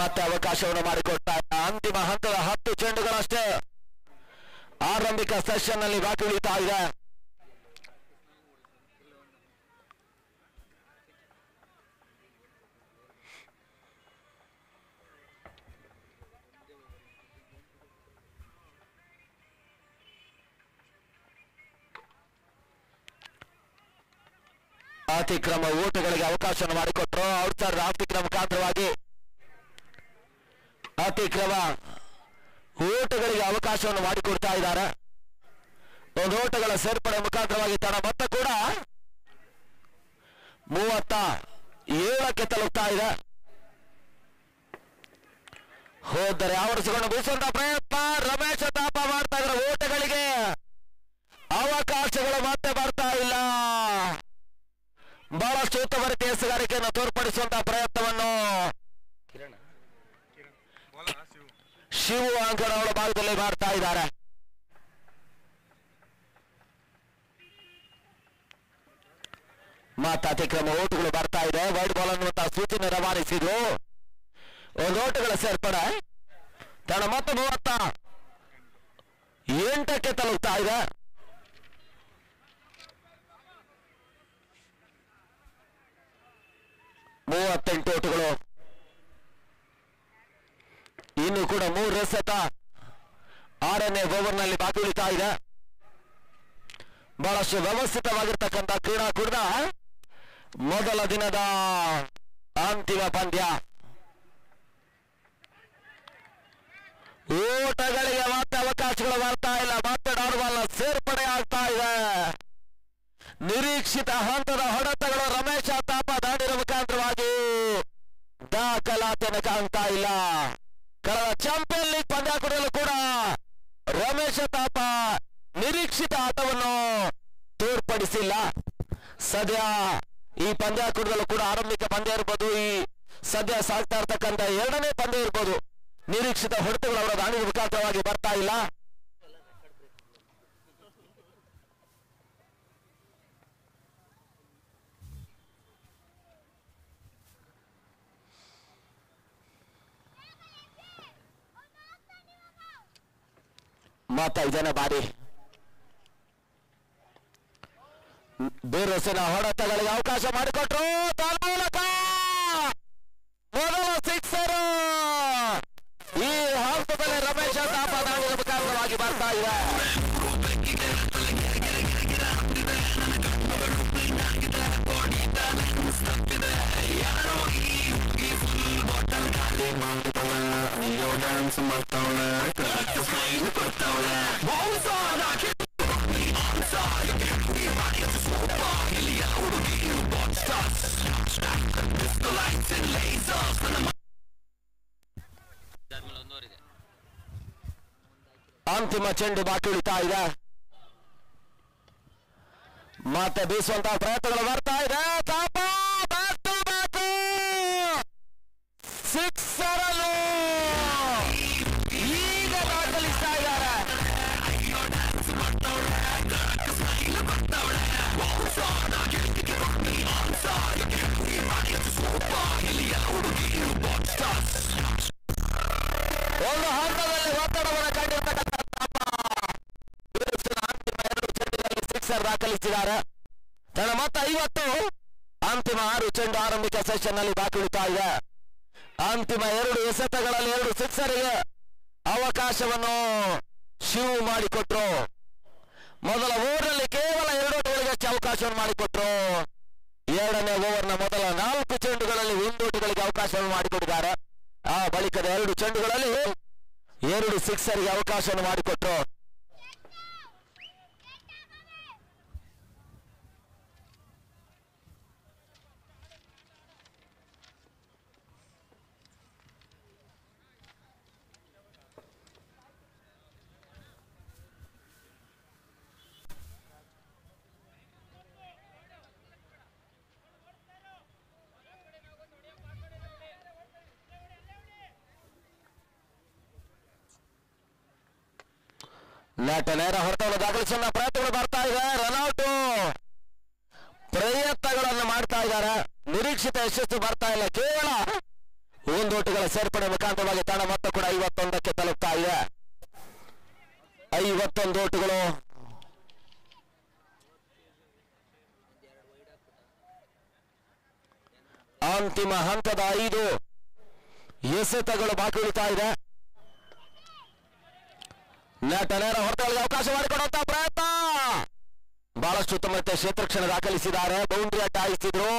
ಮತ್ತೆ ಅವಕಾಶವನ್ನು ಮಾಡಿಕೊಡ್ತಾ ಅಂತಿಮ ಹಂತದ 10 ಚೆಂಡುಗಳಷ್ಟೇ ಆರಂಭಿಕ ಸೆಷನ್ ನಲ್ಲಿ ಬಾಕಿ ಉಳಿತಾ ಇದೆ. ಅತಿಕ್ರಮ ಓಟಗಳಿಗೆ ಅವಕಾಶ ಮಾಡಿಕೊಟ್ರು. ಔಟ್ಸೈಡ್ ರಾಫ್ಟಿಕ್ನ ಮುಖಾಂತರವಾಗಿ ಅತಿಕ್ರಮ ಓಟಗಳಿಗೆ ಅವಕಾಶವನ್ನು ಮಾಡಿಕೊಡ್ತಾ ಇದ್ದಾರೆ. ಒಂದು ಓಟಗಳ ಸೇರ್ಪಡೆ ಮುಖಾಂತರವಾಗಿ ತನ್ನ ಮೊತ್ತ ಕೂಡ 37ಕ್ಕೆ ತಲುಪ್ತಾ ಇದೆ. ಹೋದರೆ ಆವರಿಸಿಕೊಂಡು ಬೀಸುವಂತ ಪ್ರಯತ್ನ ರಮೇಶ ತಾಪ ಮಾಡ್ತಾ ಇದ್ದಾರೆ. ಓಟಗಳಿಗೆ ಅವಕಾಶಗಳು ಮತ್ತೆ ಬರ್ತಾ ಇಲ್ಲ. ಬಹಳಷ್ಟು ಉತ್ತಮ ರೀತಿಯ ಎಸೆಗಾರಿಕೆಯನ್ನು ತೋರ್ಪಡಿಸುವಂತಹ ಪ್ರಯತ್ನವನ್ನು ಶಿವು ಅಂಕಣಗಳ ಭಾಗದಲ್ಲಿ ಮಾಡ್ತಾ ಇದ್ದಾರೆ. ಮತ್ತೆ ಅತಿಕ್ರಮ ಓಟುಗಳು ಬರ್ತಾ ಇದೆ. ವೈಡ್ ಬಾಲ್ ಅನ್ನುವಂತಹ ಸೂಚನೆ ರವಾನಿಸಿದ್ರು. ಒಂದು ಓಟಗಳ ಸೇರ್ಪಡೆ ತನ್ನ ಮೊತ್ತ 38ಕ್ಕೆ ತಲುಪ್ತಾ ಇದೆ. ಓಟುಗಳು ಇನ್ನು ಕೂಡ 3 ಎಸೆತ 6ನೇ ಓವರ್ನಲ್ಲಿ ಬಾಗಿಲಿತಾ ಇದೆ. ಬಹಳಷ್ಟು ವ್ಯವಸ್ಥಿತವಾಗಿರ್ತಕ್ಕಂಥ ಕ್ರೀಡಾಕೂಟದ ಮೊದಲ ದಿನದ ಅಂತಿಮ ಪಂದ್ಯ. ಓಟಗಳಿಗೆ ಮತ್ತೆ ಅವಕಾಶಗಳು ಬರ್ತಾ ಇಲ್ಲ. ಮತ್ತೆ ಡಾರ್ಬಾಲ್ ಸೇರ್ಪಡೆ ಆಗ್ತಾ ಇದೆ. ನಿರೀಕ್ಷಿತ ಹಂತದ ಹೊಡೆತಗಳು ರಮೇಶ ತಾಪ ದಾಡಿನ ಮುಖಾಂತರವಾಗಿ ದಾಖಲಾತಿಯನ್ನು ಕಾಣ್ತಾ ಇಲ್ಲ. ಕಳೆದ ಚಾಂಪಿಯನ್ ಲೀಗ್ ಪಂದ್ಯಾಕೂಟದಲ್ಲೂ ಕೂಡ ರಮೇಶ ತಾಪ ನಿರೀಕ್ಷಿತ ಆಟವನ್ನು ತೋರ್ಪಡಿಸಿಲ್ಲ. ಸದ್ಯ ಈ ಪಂದ್ಯಾಕೂಟದಲ್ಲೂ ಕೂಡ ಆರಂಭಿಕ ಪಂದ್ಯ ಇರ್ಬೋದು, ಈ ಸದ್ಯ ಸಾಗ್ತಾ ಇರ್ತಕ್ಕಂಥ 2ನೇ ಪಂದ್ಯ ಇರ್ಬೋದು, ನಿರೀಕ್ಷಿತ ಹೊಡೆತಗಳು ಅವರ ದಾಳಿಯ ಮುಖಾಂತರವಾಗಿ ಬರ್ತಾ ಇಲ್ಲ. ಮತ್ತೆ 5ನೇ ಬಾರಿ ಬೇರೊಸಿನ ಹೊಡೆತಗಳಿಗೆ ಅವಕಾಶ ಮಾಡಿಕೊಟ್ರು. ತನ್ಮೂಲಕ ಮೊದಲ ಸಿಕ್ಸರ್ ಈ ಹಂತದಲ್ಲಿ ರಮೇಶ ತಾಪ ದಾಳಿಯ ಮುಖಾಂತರವಾಗಿ ಬರ್ತಾ ಇದೆ. ಅಂತಿಮ ಚೆಂಡು ಬಾಕಿ ಉಳಿತಾ ಇದೆ. ಮತ್ತೆ ಬೀಸುವಂತಹ ಪ್ರಯತ್ನಗಳು ಬರ್ತಾ ಇದೆ. ತಾಪ ಬ್ಯಾಕ್ ಟು ಬ್ಯಾಕ್ ಸಿಕ್ಸರ್ ಅನ್ನು ಈಗ ದಾಖಲಿಸ್ತಾ ಇದ್ದಾರೆ. ಒಂದು ಹಂತದಲ್ಲಿ ಒತ್ತಡವನ್ನು ಕಂಡಿರ್ತಕ್ಕಂಥ ಅಂತಿಮ 2 ಚೆಂಡುಗಳಲ್ಲಿ ಸಿಕ್ಸರ್ ದಾಖಲಿಸಿದ್ದಾರೆ. ತನ್ನ ಮೊತ್ತ 50. ಅಂತಿಮ 6 ಚೆಂಡು ಆರಂಭಿಕ ಸೆಷನ್ ನಲ್ಲಿ ಬಾಕಿ ಉಳಿತಾ ಇದೆ. ಅಂತಿಮ 2 ಎಸೆತಗಳಲ್ಲಿ 2 ಸಿಕ್ಸರ್ಗೆ ಅವಕಾಶವನ್ನು ಶಿವು ಮಾಡಿಕೊಟ್ರು. ಮೊದಲ ಓವರ್ನಲ್ಲಿ ಕೇವಲ 2 ಓಟಗಳಿಗೆ ಅವಕಾಶವನ್ನು ಮಾಡಿಕೊಟ್ರು. 2ನೇ ಓವರ್ನ ಮೊದಲ 4 ಚೆಂಡುಗಳಲ್ಲಿ 1 ಓಟಗಳಿಗೆ ಅವಕಾಶವನ್ನು ಮಾಡಿಕೊಟ್ಟಿದ್ದಾರೆ. ಆ ಬಳಿಕದ 2 ಚೆಂಡುಗಳಲ್ಲಿ 2 ಸಿಕ್ಸರ್ಗೆ ಅವಕಾಶವನ್ನು ಮಾಡಿಕೊಟ್ರು. ನೆಟ್ ನೇರ ಹೊಡೆತವನ್ನು ದಾಖಲಿಸುವ ಪ್ರಯತ್ನಗಳು ಬರ್ತಾ ಇದೆ. ರನ್ಔಟ್ ಪ್ರಯತ್ನಗಳನ್ನು ಮಾಡ್ತಾ ಇದ್ದಾರೆ. ನಿರೀಕ್ಷಿತ ಯಶಸ್ಸು ಬರ್ತಾ ಇಲ್ಲ. ಕೇವಲ 1 ಓಟಗಳ ಸೇರ್ಪಡೆ ಮುಖಾಂತರವಾಗಿ ತನ್ನ ಮೊತ್ತ ಕೂಡ 51ಕ್ಕೆ ತಲುಪ್ತಾ ಇದೆ. 51 ಓಟಗಳು. ಅಂತಿಮ ಹಂತದ 5 ಎಸೆತಗಳು ಬಾಕಿ ಉಳಿತಾ ಇದೆ. ನೆಟ್ ನೇರ ಹೊಡೆತಗಳಿಗೆ ಅವಕಾಶ ಮಾಡಿಕೊಡುವಂತಹ ಪ್ರಯತ್ನ ಬಹಳಷ್ಟು ಉತ್ತಮ ಕ್ಷೇತ್ರಕ್ಷಣ ದಾಖಲಿಸಿದ್ದಾರೆ. ಬೌಂಡ್ರಿ ಅಡ್ಡ ಹಾಯಿಸಿದ್ರು.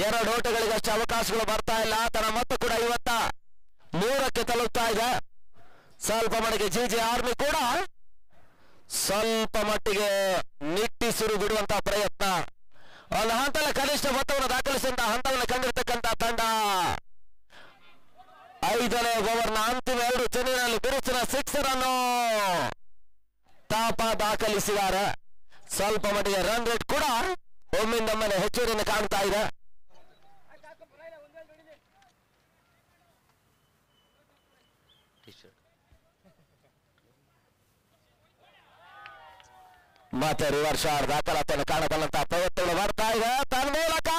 2 ಓಟಗಳಿಗಷ್ಟು ಅವಕಾಶಗಳು ಬರ್ತಾ ಇಲ್ಲ. ತನ್ನ ಮೊತ್ತ ಕೂಡ 53ಕ್ಕೆ ತಲುಪ್ತಾ ಇದೆ. ಸ್ವಲ್ಪ ಮಟ್ಟಿಗೆ ಜಿಜೆ ಆರ್ಮಿ ಕೂಡ ಸ್ವಲ್ಪ ಮಟ್ಟಿಗೆ ನಿಟ್ಟಿಸಿರು ಬಿಡುವಂತಹ ಪ್ರಯತ್ನ. ಒಂದು ಹಂತದಲ್ಲಿ ಕನಿಷ್ಠ ಮೊತ್ತವನ್ನು ದಾಖಲಿಸಿದಂತಹ ಹಂತವನ್ನು ಕಂಡಿರ್ತಕ್ಕಂಥ ತಂಡ 5ನೇ ಓವರ್ನ ಅಂತಿಮ 2 ಚೆಂಡಿನಲ್ಲಿ ಬಿರುಸಿನ ಸಿಕ್ಸರ್ ಅನ್ನು ತಾಪ ದಾಖಲಿಸಿದ್ದಾರೆ. ಸ್ವಲ್ಪ ಮಟ್ಟಿಗೆ ರನ್ ರೇಟ್ ಕೂಡ ಒಮ್ಮಿಂದೊಮ್ಮೆನೆ ಹೆಚ್ಚುವರಿಯನ್ನು ಕಾಣ್ತಾ ಇದೆ. ಮತ್ತೆ ರಿವರ್ಸ್ ಶಾಟ್ ದಾಖಲಾತಿಯನ್ನು ಕಾಣಬಲ್ಲಂತಹ ಪ್ರಯತ್ನಗಳು ಬರ್ತಾ ಇದೆ. ತನ್ಮೂಲಕ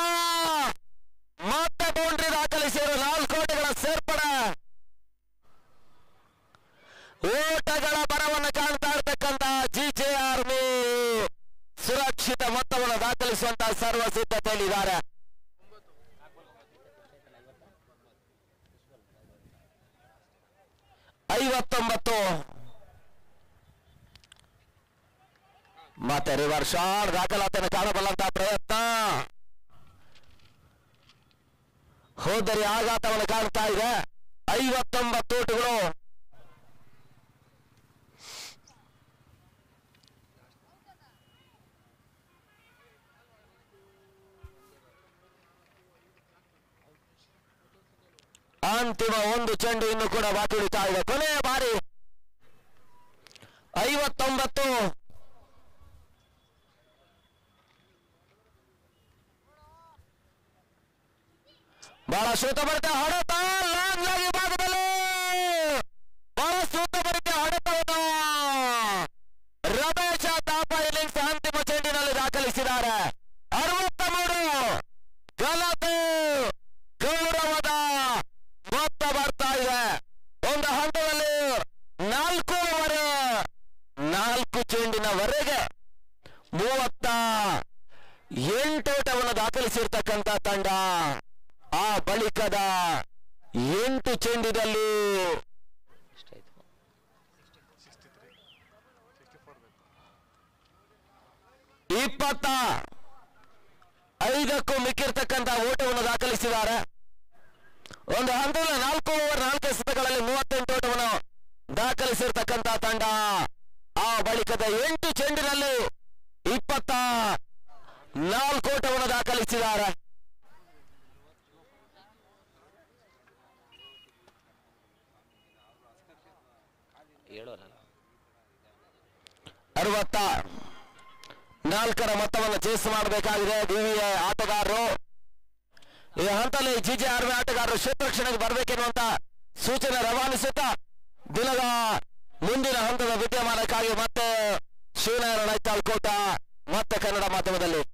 ಮತ್ತೆ ಬೌಂಡ್ರಿ ದಾಖಲಿಸಿರುವ 4 ಓಟಗಳ ಸೇರ್ಪಡೆ. ಓಟಗಳ ಬರವನ್ನು ಕಾಣ್ತಾ ಇರ್ತಕ್ಕಂಥ ಜಿಜೆ ಆರ್ಮಿ ಸುರಕ್ಷಿತ ಮೊತ್ತವನ್ನು ದಾಖಲಿಸುವಂತಹ ಸರ್ವ ಸಿದ್ಧತೆಯಲ್ಲಿದ್ದಾರೆ. ಮತ್ತೆ ರಿವರ್ಸ್ ಶಾಟ್ ದಾಖಲಾತಿಯನ್ನು ಕಾಣಬಲ್ಲಂತಹ ಪ್ರಯತ್ನ. ಹೋದರಿ ಆಘಾತವನ್ನು ಕಾಣ್ತಾ ಇದೆ. 59 ಓಟಗಳು. ಅಂತಿಮ 1 ಚೆಂಡು ಇನ್ನು ಕೂಡ ಬಾಕಿ ಉಳಿತಾ ಇದೆ. ಕೊನೆಯ ಬಾರಿ 59. ಬಹಳ ಸೂತಭರಿತ ಹೊಡೆತ ಲಾಂಗ್ ಭಾಗದಲ್ಲಿ ಬಹಳ ಸೂತಭರಿತ ಹೊಡೆತವನ್ನು ರಮೇಶ ತಾಪ ಇನ್ನಿಂಗ್ಸ್ ಅಂತಿಮ ಚೆಂಡಿನಲ್ಲಿ ದಾಖಲಿಸಿದ್ದಾರೆ. 63 ಗಲತೆ ಗೌರವದ ಮೊತ್ತ ಬರ್ತಾ ಇದೆ. ಒಂದು ಹಂತದಲ್ಲಿ 4 ಓವರ್ 4 ಚೆಂಡಿನವರೆಗೆ 38 ಓಟವನ್ನು ದಾಖಲಿಸಿರ್ತಕ್ಕಂಥ ತಂಡ ಆ ಬಳಿಕದ 8 ಚೆಂಡಿನಲ್ಲಿ 25ಕ್ಕೂ ಮಿಕ್ಕಿರ್ತಕ್ಕಂಥ ಓಟವನ್ನು ದಾಖಲಿಸಿದ್ದಾರೆ. ಒಂದು ಹಂತದಲ್ಲಿ 4 ಓವರ್ 4 ಎಸೆತಗಳಲ್ಲಿ 38 ಓಟವನ್ನು ದಾಖಲಿಸಿರ್ತಕ್ಕಂಥ ತಂಡ ಆ ಬಳಿಕದ 8 ಚೆಂಡಿನಲ್ಲಿ 24 ಓಟವನ್ನು ದಾಖಲಿಸಿದ್ದಾರೆ. 64ರ ಮೊತ್ತವನ್ನು ಚೇಸ್ ಮಾಡಬೇಕಾಗಿದೆ ಡಿವಿಎ ಆಟಗಾರರು. ಈ ಹಂತದಲ್ಲಿ ಜಿಜೆ ಆರ್ಮಿ ಆಟಗಾರರು ಕ್ಷೇತ್ರಕ್ಷಣಕ್ಕೆ ಬರಬೇಕೆನ್ನುವಂತ ಸೂಚನೆ ರವಾನಿಸುತ್ತಾ ದಿನದ ಮುಂದಿನ ಹಂತದ ವಿದ್ಯಮಾನಕ್ಕಾಗಿ ಮತ್ತೆ ಶಿವನಾರಾಯಣ ತಾಲ್ಕೋಟ ಮತ್ತೆ ಕನ್ನಡ ಮಾಧ್ಯಮದಲ್ಲಿ.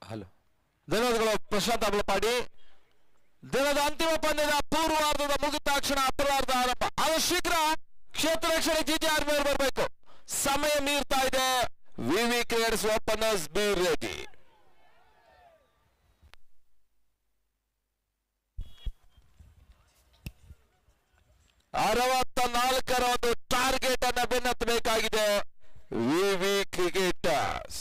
ಹಲೋ, ಧನ್ಯವಾದಗಳು ಪ್ರಶಾಂತ್ ಅಬ್ಲಪಾಡಿ. ದಿನದ ಅಂತಿಮ ಪಂದ್ಯದ ಪೂರ್ವಾರ್ಧದ ಮುಗಿತಾಕ್ಷಣ ಅಪರಾರ್ಧ ಆರಂಭ. ಅದು ಶೀಘ್ರ ಕ್ಷೇತ್ರ ರಕ್ಷಣೆ ಜಿಜೆ ಆರ್ಮಿ ಅವರು ಬರಬೇಕು. ಸಮಯ ಮೀರ್ತಾ ಇದೆ. ವಿವಿ ಕ್ರಿಯೇಟ್ಸ್ ಓಪನರ್ಸ್ ಬಿ ರೆಡಿ. ರ ಒಂದು ಟಾರ್ಗೆಟ್ ಅನ್ನ ಬೆನ್ನತ್ತಬೇಕಾಗಿದೆ ವಿವಿ ಕ್ರಿಕೆಟರ್ಸ್.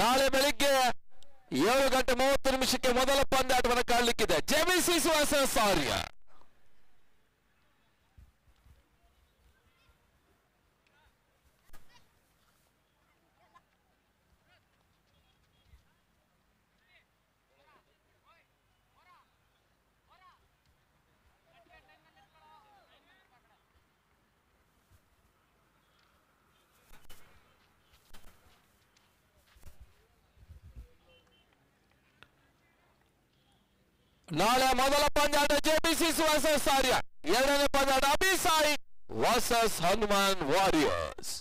ನಾಳೆ ಬೆಳಿಗ್ಗೆ 7:30 ಮೊದಲ ಪಂದ್ಯಾಟವನ್ನು ಕಾಣಲಿಕ್ಕಿದೆ. ಜೆಬಿಸಿ ವರ್ಸಸ್ ಆರ್ಯ. ನಾಳೆ ಮೊದಲ ಪಂದ್ಯಾಟ ಜೆಬಿಸಿ ವರ್ಸಸ್ ಆರ್ಯ. ಎರಡನೇ ಪಂದ್ಯಾಟ ಅಭಿಸಾಯಿ ವರ್ಸಸ್ ಹನುಮಾನ್ ವಾರಿಯರ್ಸ್.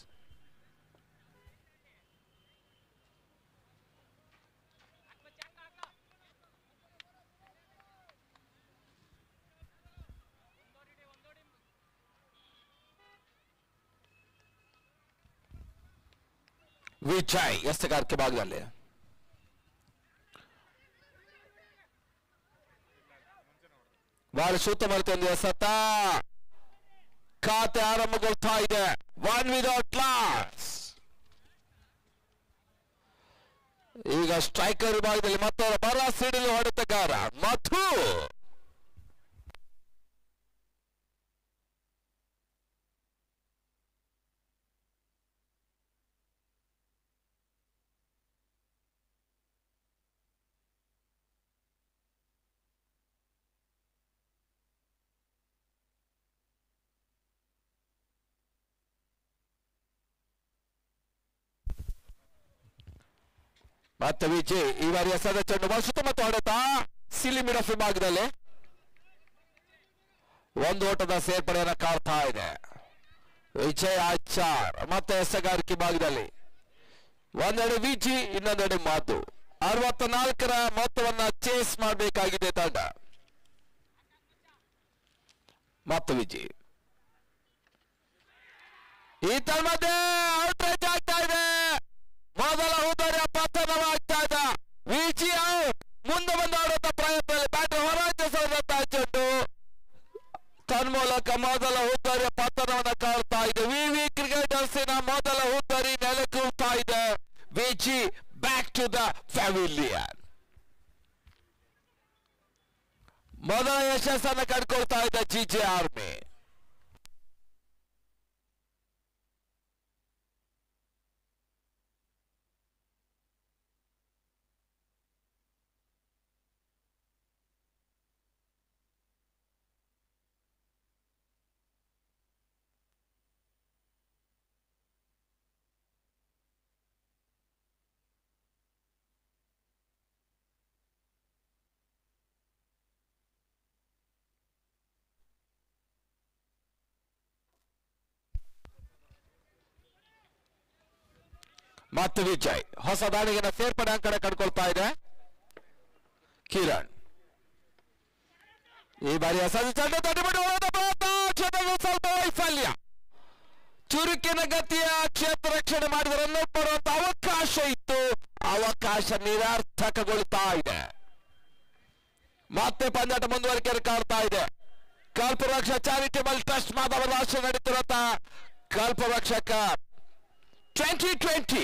ವಿಜಯ್ ಎಸ್ತಗಾರಿಕೆ ಭಾಗದಲ್ಲಿ ಬಹಳ ಉತ್ತಮತೆಯಿಂದ ಎಸೆತ. ಖಾತೆ ಆರಂಭಗೊಳ್ತಾ ಇದೆ. 1 ವಿದೌಟ್ ಲಾಸ್. ಈಗ ಸ್ಟ್ರೈಕರ್ ವಿಭಾಗದಲ್ಲಿ ಮತ್ತೊಬ್ಬ ಬರ ಸಿಡಿಲು ಹೊಡೆತಗಾರ ಮಧು. ಮತ್ತೆ ವಿಜಯ್ ಈ ಬಾರಿ ಎಸೆದ ಚೆಂಡು ಬಳಸುತ್ತ ಮತ್ತು ಹೊಡೆತ ಸಿಲಿ ಮಿಡ್ ಆಫ್ ವಿಭಾಗದಲ್ಲಿ ಒಂದು ಓಟದ ಸೇರ್ಪಡೆಯನ್ನು ಕಾಡ್ತಾ ಇದೆ. ವಿಜಯ್ ಆಚಾರ್ ಮತ್ತೆ ಎಸೆಗಾರಿಕೆ ಭಾಗದಲ್ಲಿ ಒಂದೆಡೆ ವಿಜಿ ಇನ್ನೊಂದೆಡೆ ಮಾತು. 64ರ ಮೊತ್ತವನ್ನ ಚೇಸ್ ಮಾಡಬೇಕಾಗಿದೆ ತಂಡ. ಮತ್ತು ವಿಜಿ ಈ ತನ್ಮಧ್ಯೆ ಔಟ್ರೇಜ್ ಆಗ್ತಾ ಇದೆ. ಮೊದಲ ಉದರ್ಯ ಪತನವಾಗ್ತಾ ಇದೆ. ವಿಜಿ ಔಟ್. ಮುಂದೆ ಬಂದು ಆಡುವಂತ ಪ್ರಯತ್ನದಲ್ಲಿ ಬ್ಯಾಟರ್ ಹೊರಹಾಕಿಸುವಂತ ಚೆಂಡು ತನ್ಮೂಲಕ ಮೊದಲ ಉದ್ದರಿಯ ಪತನವನ್ನು ಕಾಡ್ತಾ ಇದೆ. ವಿವಿ ಕ್ರಿಕೆಟರ್ಸಿನ ಮೊದಲ ಉದ್ದರಿ ನೆಲೆಕೂಳ್ತಾ ಇದೆ. Viji back to the pavilion. ಮೊದಲ ಯಶಸ್ಸನ್ನು ಕಂಡುಕೊಳ್ತಾ ಇದೆ ಜಿಜೆ ಆರ್ಮಿ. ಮತ್ತು ವಿಜಯ್ ಹೊಸ ದಾಳಿಗೆ ಸೇರ್ಪಡೆ ಅಂಕಣ ಕಂಡುಕೊಳ್ತಾ ಇದೆ. ಕಿರಣ್ ಈ ಬಾರಿಯ ಸ್ವಲ್ಪ ವೈಫಲ್ಯ. ಚುರುಕಿನ ಗತಿಯ ಕ್ಷೇತ್ರ ರಕ್ಷಣೆ ಮಾಡಿದ ರನ್ಔಟ್ ಮಾಡುವಂತ ಅವಕಾಶ ಇತ್ತು. ಅವಕಾಶ ನಿರರ್ಥಕಗೊಳ್ತಾ ಇದೆ. ಮತ್ತೆ ಪಂದ್ಯಾಟ ಮುಂದುವರಿಕೆಯನ್ನು ಕಾಡ್ತಾ ಇದೆ. ಕಲ್ಪವೃಕ್ಷ ಚಾರಿಟೇಬಲ್ ಟ್ರಸ್ಟ್ ಮಾಧವ ರಾಷ್ಟ್ರ ನಡೀತಿರುವಂತಹ ಕಲ್ಪವೃಕ್ಷಕ 2020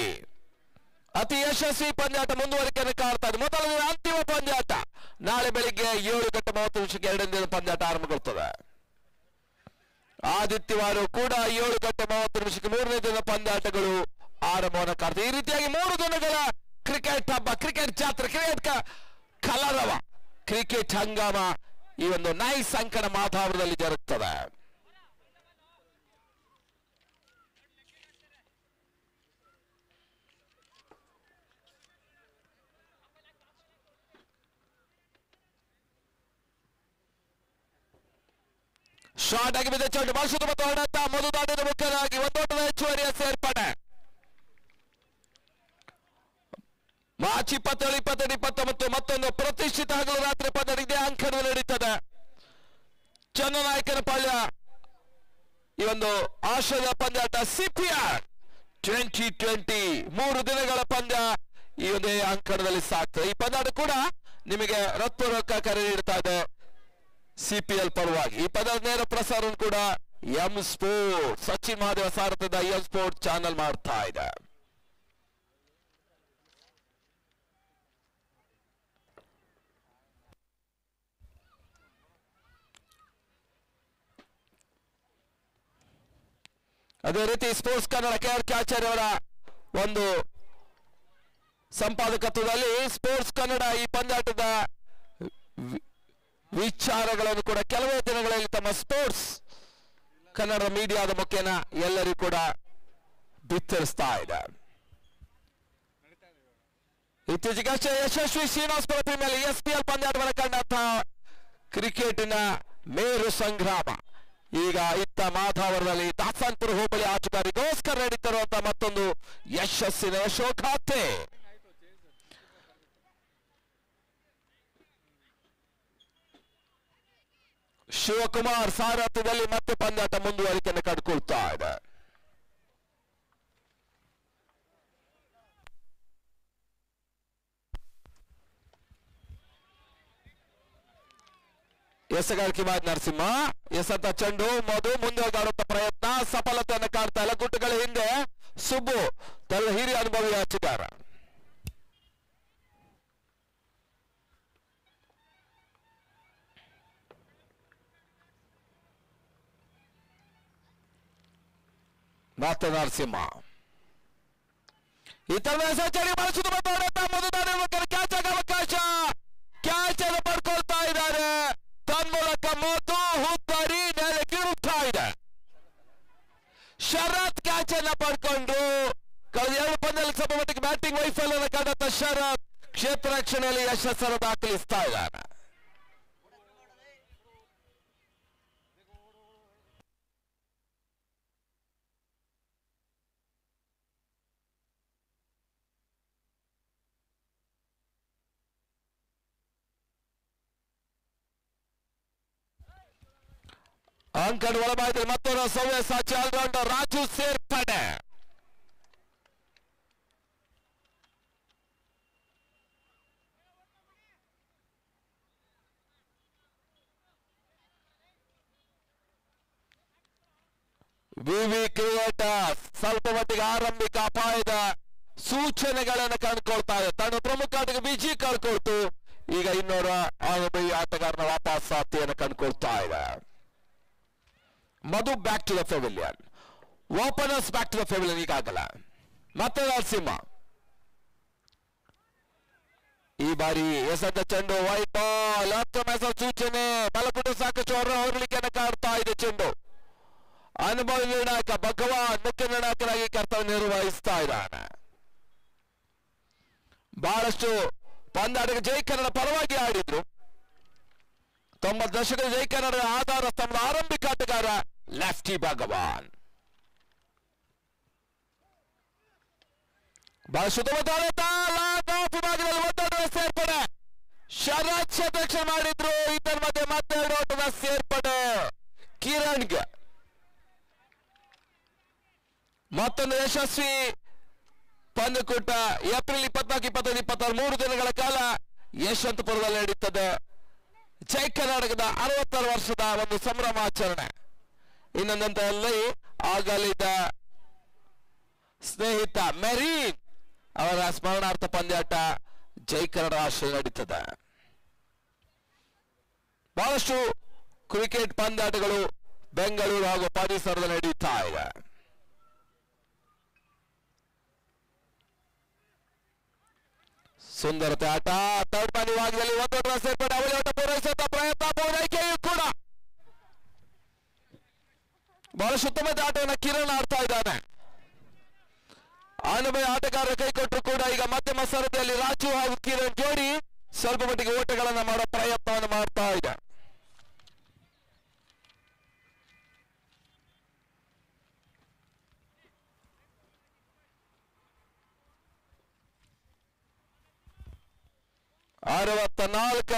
ಅತಿ ಯಶಸ್ವಿ ಪಂದ್ಯಾಟ ಮುಂದುವರಿಕೆಯನ್ನು ಕಾಡ್ತಾ ಇದೆ. ಮೊದಲ ಅಂತಿಮ ಪಂದ್ಯಾಟ ನಾಳೆ ಬೆಳಿಗ್ಗೆ 7:30 ಎರಡನೇ ದಿನ ಪಂದ್ಯಾಟ ಆರಂಭಗೊಳ್ಳುತ್ತದೆ. ಆದಿತ್ಯವಾರ ಕೂಡ 7:30 ಮೂರನೇ ದಿನ ಪಂದ್ಯಾಟಗಳು ಆರಂಭವನ್ನು ಕಾಡ್ತದೆ. ಈ ರೀತಿಯಾಗಿ 3 ದಿನಗಳ ಕ್ರಿಕೆಟ್ ಹಬ್ಬ, ಕ್ರಿಕೆಟ್ ಜಾತ್ರೆ, ಕ್ರಿಕೆಟ್ ಕಲರವ, ಕ್ರಿಕೆಟ್ ಹಂಗಾಮ ಈ ಒಂದು ನೈಸ್ ಅಂಕಣ ಮಾತಾವರದಲ್ಲಿ ಜರುಗುತ್ತದೆ. ಶಾರ್ಟ್ ಆಗಿ ಬಿದ್ದ ಚೆಂಡು ಬಳಸುತ್ತ ಮತ್ತು ಹೊಡೆತ ಮಧುದಾಟದ ಮುಖ್ಯರಾಗಿ ಒಂದೋಟದ ಹೆಚ್ಚುವರಿಯ ಸೇರ್ಪಡೆ. ಮಾರ್ಚ್ 27, 28, 29 ಮತ್ತೊಂದು ಪ್ರತಿಷ್ಠಿತ ಹಗಲು ರಾತ್ರಿ ಪಂದ್ಯ ಇದೇ ಅಂಕಣದಲ್ಲಿ ನಡೀತದೆ. ಚನ್ನನಾಯಕನ ಪಾಳ್ಯ ಈ ಒಂದು ಆಶ್ರಯದ ಪಂದ್ಯಾಟ ಸಿಪಿಆರ್ 2020 3 ದಿನಗಳ ಪಂದ್ಯ ಈ ಒಂದೇ ಅಂಕಣದಲ್ಲಿ ಸಾಕ್ತದೆ. ಈ ಪಂದ್ಯಾಟ ಕೂಡ ನಿಮಗೆ ಹೃತ್ಪೂರ್ವಕ ಕರೆ ನೀಡ್ತಾ ಇದೆ ಸಿಪಿಎಲ್ ಪರವಾಗಿ. ಈ ಪಂದ್ಯದ ನೇರ ಪ್ರಸಾರ ಕೂಡ ಎಂ ಸ್ಪೋರ್ಟ್ ಸಚಿನ್ ಮಹಾದೇವ ಸಾರಥ್ಯದ ಎಂ ಸ್ಪೋರ್ಟ್ ಚಾನೆಲ್ ಮಾಡ್ತಾ ಇದೆ. ಅದೇ ರೀತಿ ಸ್ಪೋರ್ಟ್ಸ್ ಕನ್ನಡ KRK ಆಚಾರ್ಯ ಅವರ ಒಂದು ಸಂಪಾದಕತ್ವದಲ್ಲಿ ಸ್ಪೋರ್ಟ್ಸ್ ಕನ್ನಡ ಈ ಪಂದ್ಯಾಟದ ವಿಚಾರಗಳನ್ನು ಕೂಡ ಕೆಲವೇ ದಿನಗಳಲ್ಲಿ ತಮ್ಮ ಸ್ಪೋರ್ಟ್ಸ್ ಕನ್ನಡ ಮೀಡಿಯಾದ ಮುಖೇನ ಎಲ್ಲರಿಗೂ ಕೂಡ ಬಿತ್ತರಿಸ್ತಾ ಇದೆ. ಇತ್ತೀಚೆಗಷ್ಟೇ ಯಶಸ್ವಿ ಶ್ರೀನಿವಾಸಪುರ ಪ್ರೀಮಿಯರ್ SPL ಪಂದ್ಯಾಟವನ್ನು ಕಂಡಂತಹ ಕ್ರಿಕೆಟಿನ ಮೇರು ಸಂಗ್ರಾಮ ಈಗ ಇತ್ತ ಮಾಧಾವರದಲ್ಲಿ ದಾಸನ್ಪುರ ಹೋಬಳಿ ಆಟಗಾರರಿಗೋಸ್ಕರ ನಡೀತಿರುವಂತಹ ಮತ್ತೊಂದು ಯಶಸ್ಸಿನ ಯಶೋಗಾಥೆ. ಶಿವಕುಮಾರ್ ಸಾರಥ್ಯದಲ್ಲಿ ಮತ್ತೆ ಪಂದ್ಯಾಟ ಮುಂದುವರಿಕೆಯನ್ನು ಕಂಡುಕೊಳ್ತಾ ಇದೆ. ಎಸಗಾರಿಕೆ ಮಾಡಿ ನರಸಿಂಹ ಎಸೆತ ಚೆಂಡು ಮಧು ಮುಂದೆ ಆಡುವಂತ ಪ್ರಯತ್ನ ಸಫಲತೆಯನ್ನು ಕಾಣ್ತಾ ಇಲ್ಲ. ಗುಟ್ಟುಗಳ ಹಿಂದೆ ಸುಬ್ಬು ತನ್ನ ಹಿರಿಯ ಅನುಭವಿ ಆಟಗಾರ. ಮತ್ತೆ ನರಸಿಂಹ ಇತರ ಸೆಂಚುರಿ ಬಳಸಿದ ಕ್ಯಾಚ್ ಆಗ ಅವಕಾಶ ಕ್ಯಾಚ್ ಅನ್ನು ಪಡ್ಕೊಳ್ತಾ ಇದ್ದಾರೆ. ತನ್ಮೂಲಕ ಮಧು ಹುತ್ತರಿ ನೆಲಕ್ಕಿರುತ್ತಾ ಇದೆ. ಶರತ್ ಕ್ಯಾಚ್ ಅನ್ನ ಪಡ್ಕೊಂಡು ಕಳೆದ 2 ಪಂದ್ಯದಲ್ಲಿ ಸ್ವಲ್ಪ ಮಟ್ಟಿಗೆ ಬ್ಯಾಟಿಂಗ್ ವೈಫಲ್ಯ ಕಂಡಂತ ಶರತ್ ಕ್ಷೇತ್ರ ರಕ್ಷಣೆಯಲ್ಲಿ ಯಶಸ್ಸನ್ನು ದಾಖಲಿಸ್ತಾ ಇದ್ದಾರೆ. ಅಂಕಣ ಒಳಬಾಯ್ದಲ್ಲಿ ಮತ್ತೊಂದು ಸವ್ಯಸಾಚಿ ಆಲ್ರೌಂಡರ್ ರಾಜು ಸೇರ್ಪಡೆ. ವಿವಿ ಕ್ರಿಯೇಟರ್ಸ್ ಸ್ವಲ್ಪ ಮಟ್ಟಿಗೆ ಆರಂಭಿಕ ಅಪಾಯದ ಸೂಚನೆಗಳನ್ನು ಕಂಡುಕೊಳ್ತಾ ಇದೆ. ತನ್ನ ಪ್ರಮುಖ ಆಟಕ್ಕೆ ಬಿಜಿ ಕಳ್ಕೊಳ್ತು. ಈಗ ಇನ್ನೋರ ಅನುಭವಿ ಆಟಗಾರನ ವಾಪಸ್ ಸಾಧ್ಯತೆಯನ್ನು ಕಂಡುಕೊಳ್ತಾ ಇದೆ. Madhu back to the pavilion. Openers back to the pavilion ಈಗಾಗಲ್ಲ. ಮತ್ತೆ ನರಸಿಂಹ ಈ ಬಾರಿ ಎಸೆದ ಚೆಂಡು ವೈಟ್ ಬಾಲ್. ಹತ್ತು ಸೂಚನೆ ಬಲಪುಟ ಸಾಕಷ್ಟು ಹೊರಲಿಕೆಯನ್ನು ಕಾಡ್ತಾ ಇದೆ. ಚೆಂಡು ಅನುಭವಿ ನಿರ್ಣಾಯಕ ಭಗವಾನ್ ಮುಖ್ಯ ನಿರ್ಣಾಯಕರಾಗಿ ಕರ್ತವ್ಯ ನಿರ್ವಹಿಸ್ತಾ ಇದ್ದಾನೆ. ಬಹಳಷ್ಟು ಪಂದ್ಯಾಟಕ್ಕೆ ಜೈ ಕನ್ನಡ ಪರವಾಗಿ ಆಡಿದ್ರು. 90 ದಶಕದ ಜೈ ಕನ್ನಡದ ಆಧಾರ ಸ್ತಂಭದ ಆರಂಭಿಕ ಆಟಗಾರ ಲೆಫ್ಟಿ ಭಗವಾನ್. ಬಹಳ ವಿಭಾಗದಲ್ಲಿ ಒಂದೊಂದರ ಸೇರ್ಪಡೆ. ಶರತ್ ಶತರಕ್ಷಣೆ ಮಾಡಿದ್ರು. ಇದರ ಮಧ್ಯೆ ಮತ್ತೆ 2 ಓಟದ ಸೇರ್ಪಡೆ ಕಿರಣ್ಗೆ. ಮತ್ತೊಂದು ಯಶಸ್ವಿ ಪಂದ್ಯಕೂಟ ಏಪ್ರಿಲ್ 24, 25, 26 3 ದಿನಗಳ ಕಾಲ ಯಶವಂತಪುರದಲ್ಲಿ ನಡೀತದೆ. ಜೈ ಕರ್ನಾಟಕದ 66 ವರ್ಷದ ಒಂದು ಸಂಭ್ರಮಾಚರಣೆ. ಇನ್ನೊಂದಂತರಲ್ಲಿ ಆಗಲಿದ ಸ್ನೇಹಿತ ಮೆರೀನ್ ಅವರ ಸ್ಮರಣಾರ್ಥ ಪಂದ್ಯಾಟ ಜೈ ಕನ್ನಡ ಆಶ್ರಯ ನಡೀತದೆ. ಬಹಳಷ್ಟು ಕ್ರಿಕೆಟ್ ಪಂದ್ಯಾಟಗಳು ಬೆಂಗಳೂರು ಹಾಗೂ ಪರಿಸರದಲ್ಲಿ ನಡೆಯುತ್ತಾ ಇದೆ. ಸುಂದರತೆ ಆಟ ಥರ್ಡ್ ಮನ್ ವಿಭಾಗದಲ್ಲಿ 1 ಓಟದ ಸೇರ್ಪಡೆ. ಅವಳಿ ಓಟ ಪೂರೈಸುವಂತ ಪ್ರಯತ್ನ ಪೂರೈಕೆಯೂ ಕೂಡ ಬಹಳ ಉತ್ತಮವಾದ ಆಟವನ್ನು ಕಿರಣ್ ಆಡ್ತಾ ಇದ್ದಾನೆ. ಅನುಭವಿ ಆಟಗಾರರ ಕೈ ಕೊಟ್ಟರು ಕೂಡ ಈಗ ಮಧ್ಯಮ ಸರದಿಯಲ್ಲಿ ರಾಜು ಹಾಗೂ ಕಿರಣ್ ಜೋಡಿ ಸ್ವಲ್ಪ ಮಟ್ಟಿಗೆ ಓಟಗಳನ್ನು ಮಾಡೋ ಪ್ರಯತ್ನವನ್ನು ಮಾಡ್ತಾ ಇದೆ.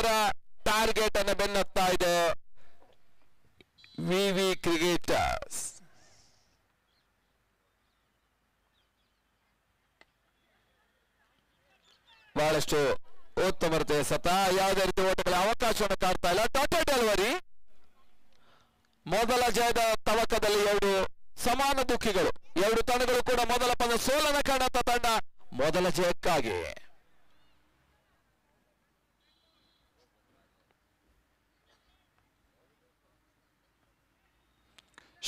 ರ ಟಾರ್ಗೆಟ್ ಅನ್ನು ಬೆನ್ನತ್ತಾ ಇದೆ ವಿವಿ ಕ್ರಿಕೆಟರ್ಸ್. ಬಹಳಷ್ಟು ಉತ್ತಮತೆ ಸತ ಯಾವುದೇ ರೀತಿ ಓಟಗಳ ಅವಕಾಶವನ್ನು ಕಾಡ್ತಾ ಇಲ್ಲ. ಟಾಟಾ ಡೆಲಿವರಿ ಮೊದಲ ಜಯದ ತವಕದಲ್ಲಿ 2 ಸಮಾನ ದುಃಖಿಗಳು. 2 ತಂಡಗಳು ಕೂಡ ಮೊದಲ ಪಂದ್ಯ ಸೋಲನ ಕಂಡಂತ ತಂಡ ಮೊದಲ ಜಯಕ್ಕಾಗಿ.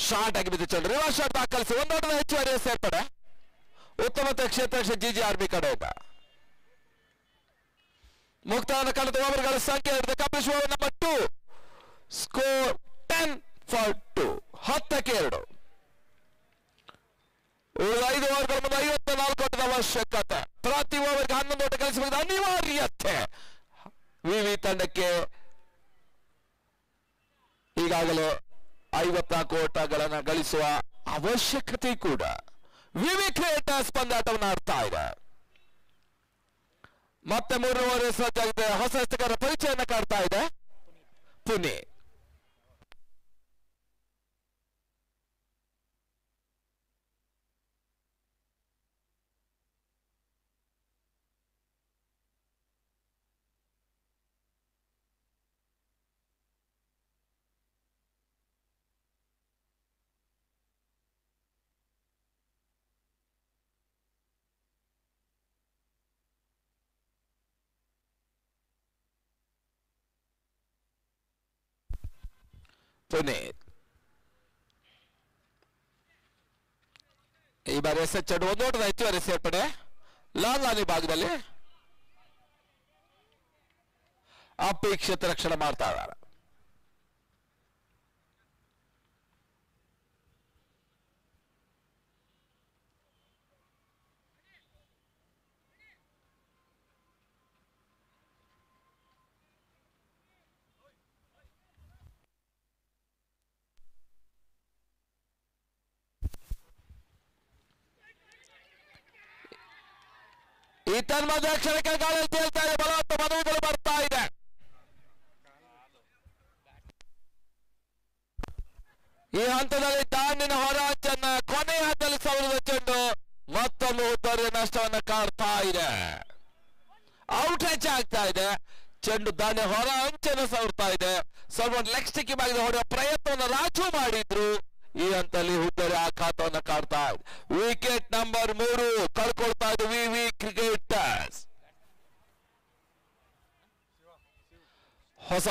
ಶಾರ್ಟ್ ಆಗಿ ಬಿದ್ದು ಚೆಂಡು ರಿವರ್ಸ್ ಶಾಟ್ ದಾಖಲಿಸಿ ಒಂದೋಟದ ಹೆಚ್ಚುವರಿ ಸೇರ್ಪಡೆ ಉತ್ತಮ ಕ್ಷೇತ್ರ ರಕ್ಷಣೆ GGRB ಕಡೆಯಿಂದ ಮುಕ್ತಾಯನ ಕಳೆದ ಓವರ್ಗಳ ಸಂಖ್ಯೆ ಹಿಡಿದು Kapil over number 2 score 10 for 2 10ಕ್ಕೆ 2 5 ಓವರ್ಗಳ ಮುಂದೆ 54 ಓಟದ ಅವಶ್ಯಕತೆ ಪ್ರತಿ ಓವರ್ಗೆ 11 ಓಟ ಗಳಿಸಬೇಕು ಅನಿವಾರ್ಯತೆ ವಿವಿ ತಂಡಕ್ಕೆ ಈಗಾಗಲೇ 54 ಓಟಗಳನ್ನು ಗಳಿಸುವ ಅವಶ್ಯಕತೆ ಕೂಡ ವಿವಿ ಕ್ರಿಯೇಟರ್ಸ್ ಪಂದ್ಯಾಟವನ್ನು ಆಡ್ತಾ ಇದೆ ಮತ್ತೆ 3 ಓವರ್ ಸಜ್ಜಾಗಿದೆ ಹೊಸ ಹಸ್ತಕರ ಪರಿಚಯನ ಕಾಡ್ತಾ ಇದೆ ಪುಣೆ ಪುಣೆ ಈ ಬಾರಿ ಎಸ್ ಚೆಂಡು ಒಂದು ಓಟದ ಹೆಚ್ಚುವರಿ ಸೇರ್ಪಡೆ ಲಾಂಗ್ ಆನ್ ಭಾಗದಲ್ಲಿ ಅಪೇಕ್ಷಿತ ರಕ್ಷಣೆ ಮಾಡ್ತಾ ಇದ್ದಾರೆ ಈ ತನ್ಮಧ್ಯ ಕ್ಷಣಕ್ಕೆ ಗಾಳಿ ತೇಲ್ತಾ ಇದೆ ಬಲವಂತ ಮನವಿಗಳು ಬರ್ತಾ ಇದೆ ಈ ಹಂತದಲ್ಲಿ ದಾಂಡಿನ ಹೊರಾಂಚನ್ನ ಕೊನೆಯ ಹಂತದಲ್ಲಿ ಸವರಿದ ಚೆಂಡು ಮತ್ತೊಂದು ಉದ್ದರಿಯ ನಷ್ಟವನ್ನ ಕಾಡ್ತಾ ಇದೆ ಔಟ್ ಹೆಚ್ಚಾಗ್ತಾ ಇದೆ ಚೆಂಡು ದಾಂಡಿನ ಹೊರ ಅಂಚನ್ನು ಸವರ್ತಾ ಇದೆ ಸ್ವಲ್ಪ ಲೆಗ್ ಸ್ಟಿಕ್ ಬಾಗಿದ ಹೊಡೆಯುವ ಪ್ರಯತ್ನವನ್ನು ರಾಜು ಮಾಡಿದ್ರು ಈ ಹಂತದಲ್ಲಿ ಹುದ್ದರಿ ಆಘಾತವನ್ನು ಕಾಡ್ತಾ ಇದೆ ವಿಕೆಟ್ ನಂಬರ್ 3 ಕಳ್ಕೊಳ್ತಾ ಇದೆ ವಿವಿ ಕ್ರಿಕೆಟರ್ಸ್ ಹೊಸ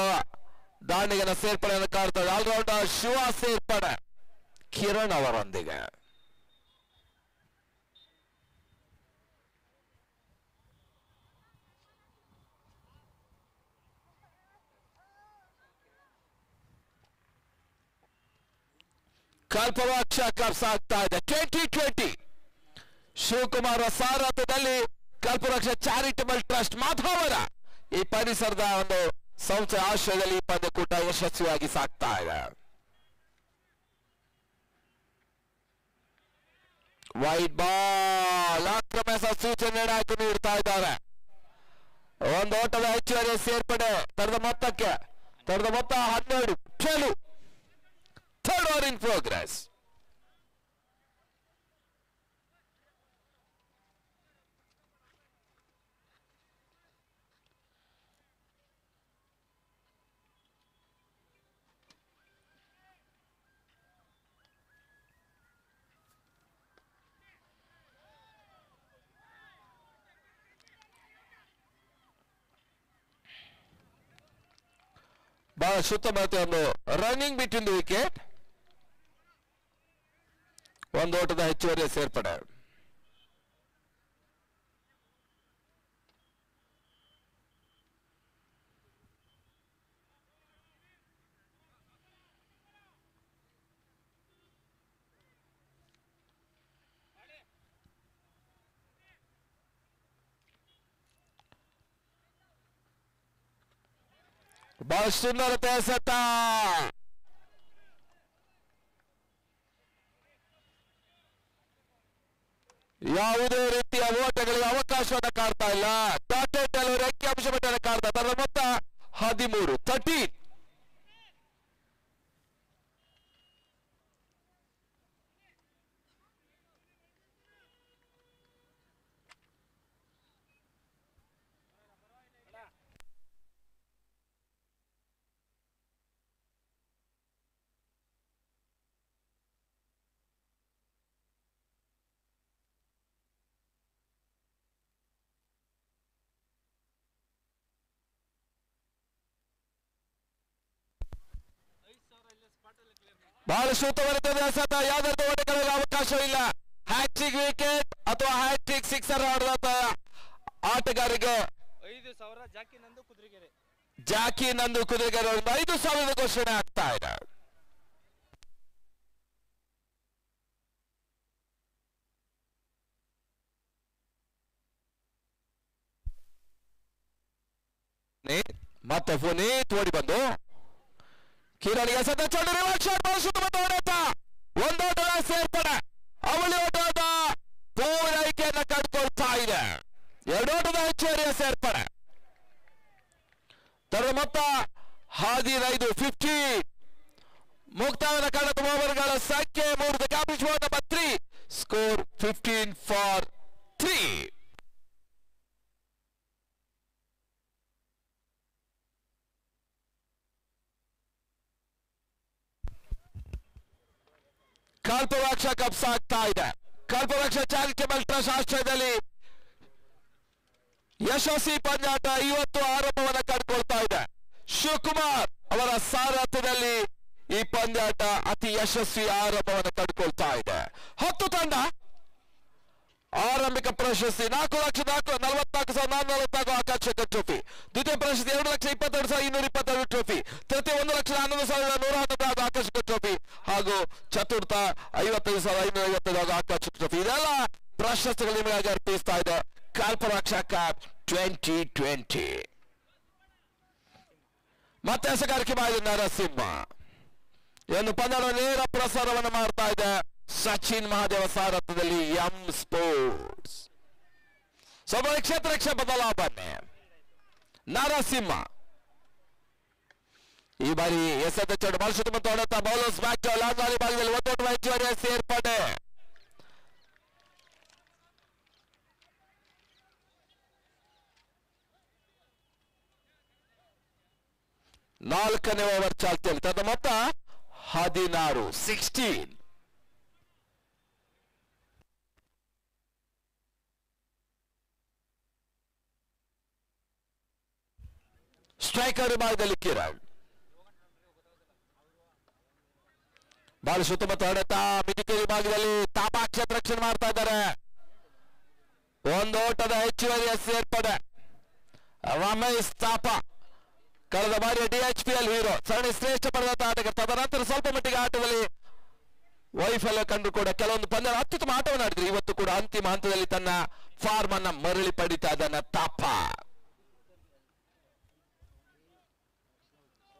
ದಾಂಡಿಗನ ಸೇರ್ಪಡೆಯನ್ನು ಕಾಡ್ತಾ ಇದೆ ಆಲ್ರೌಂಡರ್ ಶಿವ ಸೇರ್ಪಡೆ ಕಿರಣ್ ಅವರೊಂದಿಗೆ ಕಲ್ಪವೃಕ್ಷ ಕಪ್ ಸಾಗ್ತಾ ಇದೆ 2020 ಶಿವಕುಮಾರ್ ಸಾರಥ್ಯದಲ್ಲಿ ಕಲ್ಪವೃಕ್ಷ ಚಾರಿಟಬಲ್ ಟ್ರಸ್ಟ್ ಮಾಧವರ ಈ ಪರಿಸರದ ಒಂದು ಸಂಸ್ಥೆ ಆಶ್ರಯದಲ್ಲಿ ಈ ಪಂದ್ಯಕೂಟ ಯಶಸ್ವಿಯಾಗಿ ಸಾಗ್ತಾ ಇದೆ ವೈಟ್ ಬಾಲ್ ಆಕ್ರಮಿಸುವ ಸೂಚನೆ ನೀಡ್ತಾ ಇದ್ದಾರೆ ಒಂದು ಓಟದ ಹೆಚ್ಚುವರಿ ಸೇರ್ಪಡೆ ತಡೆದ ಮೊತ್ತ 12 ಚೆಲು third over in progress ಬಹಳ ಸುತ್ತಮುತ್ತ ಒಂದು ರನ್ನಿಂಗ್ ಬಿಟ್ವೀನ್ ದಿ ವಿಕೆಟ್ ಒಂದು ಓಟದ ಹೆಚ್ಚುವರಿ ಸೇರ್ಪಡೆ ಬಹಳ ಸುಂದರತೆ ಸತ್ತ ಯಾವುದೇ ರೀತಿಯ ಓಟಗಳಿಗೆ ಅವಕಾಶವನ್ನು ಕಾಡ್ತಾ ಇಲ್ಲ ಟಾಟೆಟ್ ಅವರು ಅಂಕಿಅಂಶ ಮಟ್ಟವನ್ನು ಕಾಡ್ತಾ ಅದರ ಮೊತ್ತ 13 13 ಬಹಳಷ್ಟು ಉತ್ತಮವಾದ ಸತ ಯಾವ್ದಾದ್ರು ಓಟಗಳಲ್ಲಿ ಅವಕಾಶವಿಲ್ಲ. ಹ್ಯಾಟ್ರಿಕ್ ವಿಕೆಟ್ ಅಥವಾ ಹ್ಯಾಟ್ರಿಕ್ ಸಿಕ್ಸರ್ ಆಡಿದ ಆಟಗಾರರಿಗೆ 5,000 ಜಾಕಿ ನಂದು ಕುದುರೆಗೆರೆ. ಜಾಕಿ ನಂದು ಕುದುರೆಗೆರೆ 5,000 ಘೋಷಣೆ ಆಗ್ತಾ ಇದೆ. ಮತ್ತೆ ಪುನೀತ್ ಓಡಿ ಬಂದು ಕಿರಣಿಗೆ ಸತ ಚೆಂಡು ರಿವರ್ಸ್ ಶಾಟ್ ಬಳಸುತ್ತ ಹೊಡೆತ ಒಂದೋಟದ ಸೇರ್ಪಡೆ. ಅವಳಿ ಓಟದ ಪೂರೈಕೆಯನ್ನು ಕಂಡುಕೊಳ್ತಾ ಇದೆ. 2 ಓಟದ ಹೆಚ್ಚುವರಿಯ ಸೇರ್ಪಡೆ. ತರದ ಮೊತ್ತ 15 50. ಮುಕ್ತಾಯದ ಕಾಣದ ಓವರ್ಗಳ ಸಂಖ್ಯೆ 3. The capital score number 3. Score 15 for 3. ಕಲ್ಪವೃಕ್ಷ ಕಪ್ ಸಾಗ್ತಾ ಇದೆ. ಕಲ್ಪವೃಕ್ಷ ಚಾರಿಟಬಲ್ ಟ್ರಸ್ಟ್ ಆಶ್ರಯದಲ್ಲಿ ಯಶಸ್ವಿ ಪಂದ್ಯಾಟ ಇವತ್ತು ಆರಂಭವನ್ನು ಕಂಡುಕೊಳ್ತಾ ಇದೆ. ಶಿವಕುಮಾರ್ ಅವರ ಸಾರಥ್ಯದಲ್ಲಿ ಈ ಪಂದ್ಯಾಟ ಅತಿ ಯಶಸ್ವಿ ಆರಂಭವನ್ನು ಕಂಡುಕೊಳ್ತಾ ಇದೆ. 10 ತಂಡ ಆರಂಭಿಕ ಪ್ರಶಸ್ತಿ 4,44,444 ಆಕರ್ಷಕ ಟ್ರೋಫಿ. ದ್ವಿತೀಯ ಪ್ರಶಸ್ತಿ 2,22,222 ಟ್ರೋಫಿ. ತೃತೀಯ 1,11,111 ಆಕರ್ಷಕ ಟ್ರೋಫಿ ಹಾಗೂ ಚತುರ್ಥ 55,555 ಆಕರ್ಷಕ ಟ್ರೋಫಿ. ಇದೆಲ್ಲ ಪ್ರಶಸ್ತಿಗಳು ನಿಮಗಾಗಿ ಅರ್ಪಿಸ್ತಾ ಇದೆ ಕಲ್ಪವೃಕ್ಷ ಕಪ್ 2020. ಮತ್ತೆ ಹೆಸಗಾರಿಕೆ ಮಾಡಿದ ನರಸಿಂಹ ಏನು ಪಂದ್ಯದ ನೇರ ಪ್ರಸಾರವನ್ನು ಮಾಡ್ತಾ ಇದೆ. ಸಚಿನ್ ಮಹಾದೇವ ಸಾರಥ್ಯದಲ್ಲಿ ಎಂ ಸ್ಪೋರ್ಟ್ಸ್. ಕ್ಷೇತ್ರ ಬದಲಾವಣೆ ನರಸಿಂಹ ಈ ಬಾರಿ ಎಸೆದ ಚೆಂಡು ಬಳಸುತ್ತ ಮತ್ತು ಹೊಡೆತ ಬೌಲರ್ಸ್ ಬ್ಯಾಕ್ ಲಾಂಗ್ ಭಾಗದಲ್ಲಿ 1 ಓಟದ ಹೆಚ್ಚುವರಿಯ ಸೇರ್ಪಡೆ. ನಾಲ್ಕನೇ ಓವರ್ ಚಾಲ್ತಿಯಲ್ಲಿ ತನ್ನ ಮೊತ್ತ 16 16. ಸ್ಟ್ರೈಕರ್ ವಿಭಾಗದಲ್ಲಿ ಕಿರಣ್ ಬಹಳ ಸುತ್ತಮುತ್ತ ಹೊಡೆತ ಮಿಡಿಕೆ ವಿಭಾಗದಲ್ಲಿ ತಾಪಾ ಕ್ಷೇತ್ರ ರಕ್ಷಣೆ ಮಾಡ್ತಾ ಇದ್ದಾರೆ. 1 ಓಟದ ಹೆಚ್ಚುವರಿಯ ಸೇರ್ಪಡೆ. ರಮೇಶ್ ತಾಪಾ ಕಳೆದ ಬಾರಿಯ DHPL ಹೀರೋ ಸರಣಿ ಶ್ರೇಷ್ಠ ಪಡೆದಂತ ಆಟಗಾರ. ತದನಂತರ ಸ್ವಲ್ಪ ಮಟ್ಟಿಗೆ ಆಟದಲ್ಲಿ ವೈಫಲ್ಯ ಕಂಡು ಕೂಡ ಕೆಲವೊಂದು ಪಂದ್ಯ ಅತ್ಯುತ್ತಮ ಆಟವನ್ನು ಆಡಿದ್ರು. ಇವತ್ತು ಕೂಡ ಅಂತಿಮ ಹಂತದಲ್ಲಿ ತನ್ನ ಫಾರ್ಮ್ ಅನ್ನ ಮರಳಿ ಪಡಿತಾ ಇದ್ದಾನೆ ತಾಪಾ.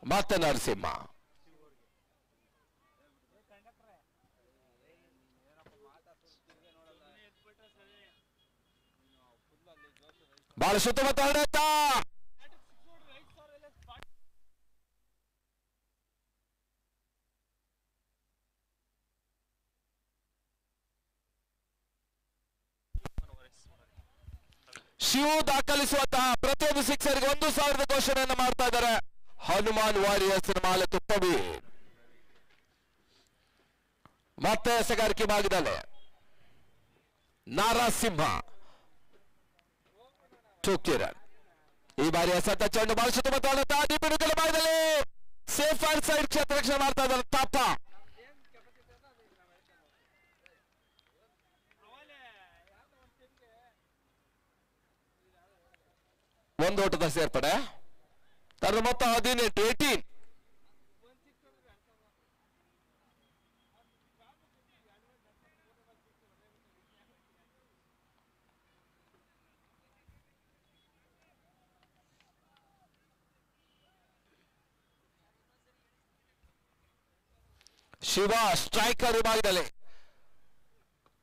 ಮತ್ತೆ ನರಸಿಂಹ ಬಹಳ ಸುತ್ತಮುತ್ತ ಹೊಡೆತ ಶಿವು ದಾಖಲಿಸುವಂತಹ ಪ್ರತಿಯೊಂದು ಸಿಕ್ಸರ್ಗೆ 1,000 ಘೋಷಣೆಯನ್ನು ಮಾಡ್ತಾ ಇದ್ದಾರೆ. ಹನುಮಾನ್ ವಾರಿಯರ್ಸ್ ಮಾಲೆ ತುಪ್ಪವಿ ಮತ್ತೆ ಎಸೆಗಾರಿಕೆ ಭಾಗದಲ್ಲಿ ನರಸಿಂಹ ಟೂಕಿರನ್ ಈ ಬಾರಿ ಎಸೆದ ಚೆಂಡು ಬಳಸುತ್ತ ಮತ್ತು ದೀಪಿಡುಗಲ ಭಾಗದಲ್ಲಿ ಸೇಫ್ ಅಂಡ್ ಸೈಡ್ ಕ್ಷೇತ್ರ ರಕ್ಷಣೆ ಮಾಡ್ತಾ ಇದ್ದಾರೆ ತಾಪ. ಒಂದು ಓಟದ ಸೇರ್ಪಡೆ. ತನ್ನ ಮೊತ್ತ 18 18. ಶಿವ ಸ್ಟ್ರೈಕರ್ ವಿಭಾಗದಲ್ಲಿ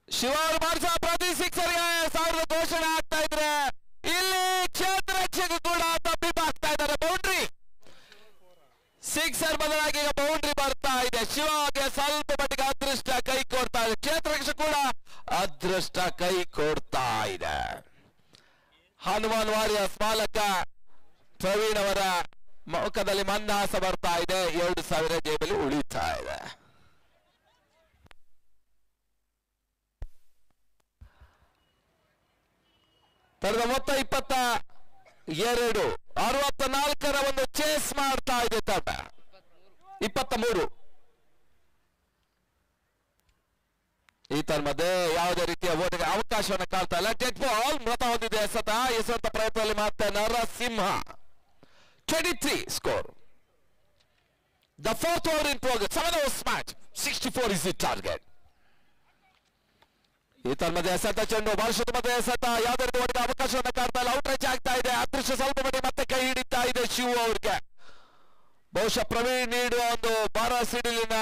ಶಿವ ಅವರು ಮಾಡಿಸುವ ಪ್ರತಿ ಸಿಕ್ಸರ್ಗೆ 1000 ಘೋಷಣೆ ಆಗ್ತಾ ಇದ್ರೆ ಇಲ್ಲಿ ಕ್ಷೇತ್ರ ರಕ್ಷಕ ಕೂಡ ತಪ್ಪಿಪಾಗ್ತಾ ಇದ್ದಾರೆ. ಬೌಂಡ್ರಿ ಸಿಕ್ಸರ್ ಬದಲಾಗಿ ಈಗ ಬೌಂಡ್ರಿ ಬರ್ತಾ ಇದೆ. ಶಿವಗೆ ಸ್ವಲ್ಪ ಮಟ್ಟಿಗೆ ಅದೃಷ್ಟ ಕೈ ಕೊಡ್ತಾ ಇದೆ. ಕ್ಷೇತ್ರ ರಕ್ಷಕ ಕೂಡ ಅದೃಷ್ಟ ಕೈ ಕೊಡ್ತಾ ಇದೆ. ಹನುಮಾನ್ ವಾರಿಯರ್ಸ್ ಮಾಲಕ ಪ್ರವೀಣ್ ಅವರ ಮುಖದಲ್ಲಿ ಮಂದಹಾಸ ಬರ್ತಾ ಇದೆ. 2,000 ಜೇಬಲ್ಲಿ ಉಳಿತಾ ಇದೆ. ತರದ ಮೊತ್ತ 22. 64ರ ಒಂದು ಚೇಸ್ ಮಾಡ್ತಾ ಇದೆ ತಂಡ. 23. ಈತನ ಮಧ್ಯೆ ಯಾವುದೇ ರೀತಿಯ ಓಟಿಗೆ ಅವಕಾಶವನ್ನು ಕಾಡ್ತಾ ಇಲ್ಲ. ಡೆಡ್ ಬಾಲ್ ಮೃತ ಹೊಂದಿದೆ ಎಸೆತ. ಎಸೆತ ಪ್ರಯತ್ನದಲ್ಲಿ ಮತ್ತೆ Narasimha. 23 score. The fourth over in progress. 7 overs match. 64 is the target. ಈತನ ಮಧ್ಯೆ ಎಸೆತ ಚೆಂಡು ಬಾರಿಸುತ್ತ ಮಧ್ಯೆ ಎಸೆತ ಯಾವುದೇ ರೀತಿ ಓಟಿಗೆ ಅವಕಾಶವನ್ನು ಕಾಡ್ತಾ ಇಲ್ಲ. ಔಟ್ ರೀಚ್ ಆಗ್ತಾ ಇದೆ. ಅದೃಶ್ಯ ಸ್ವಲ್ಪ ಮಟ್ಟಿಗೆ ಮತ್ತೆ ಕೈ ಹಿಡಿತಾ ಇದೆ ಶಿವ ಅವ್ರಿಗೆ. ಬಹುಶಃ ಪ್ರವೀಣ್ ನೀಡುವ ಒಂದು ಬಾರ ಸಿಡಿಲಿನ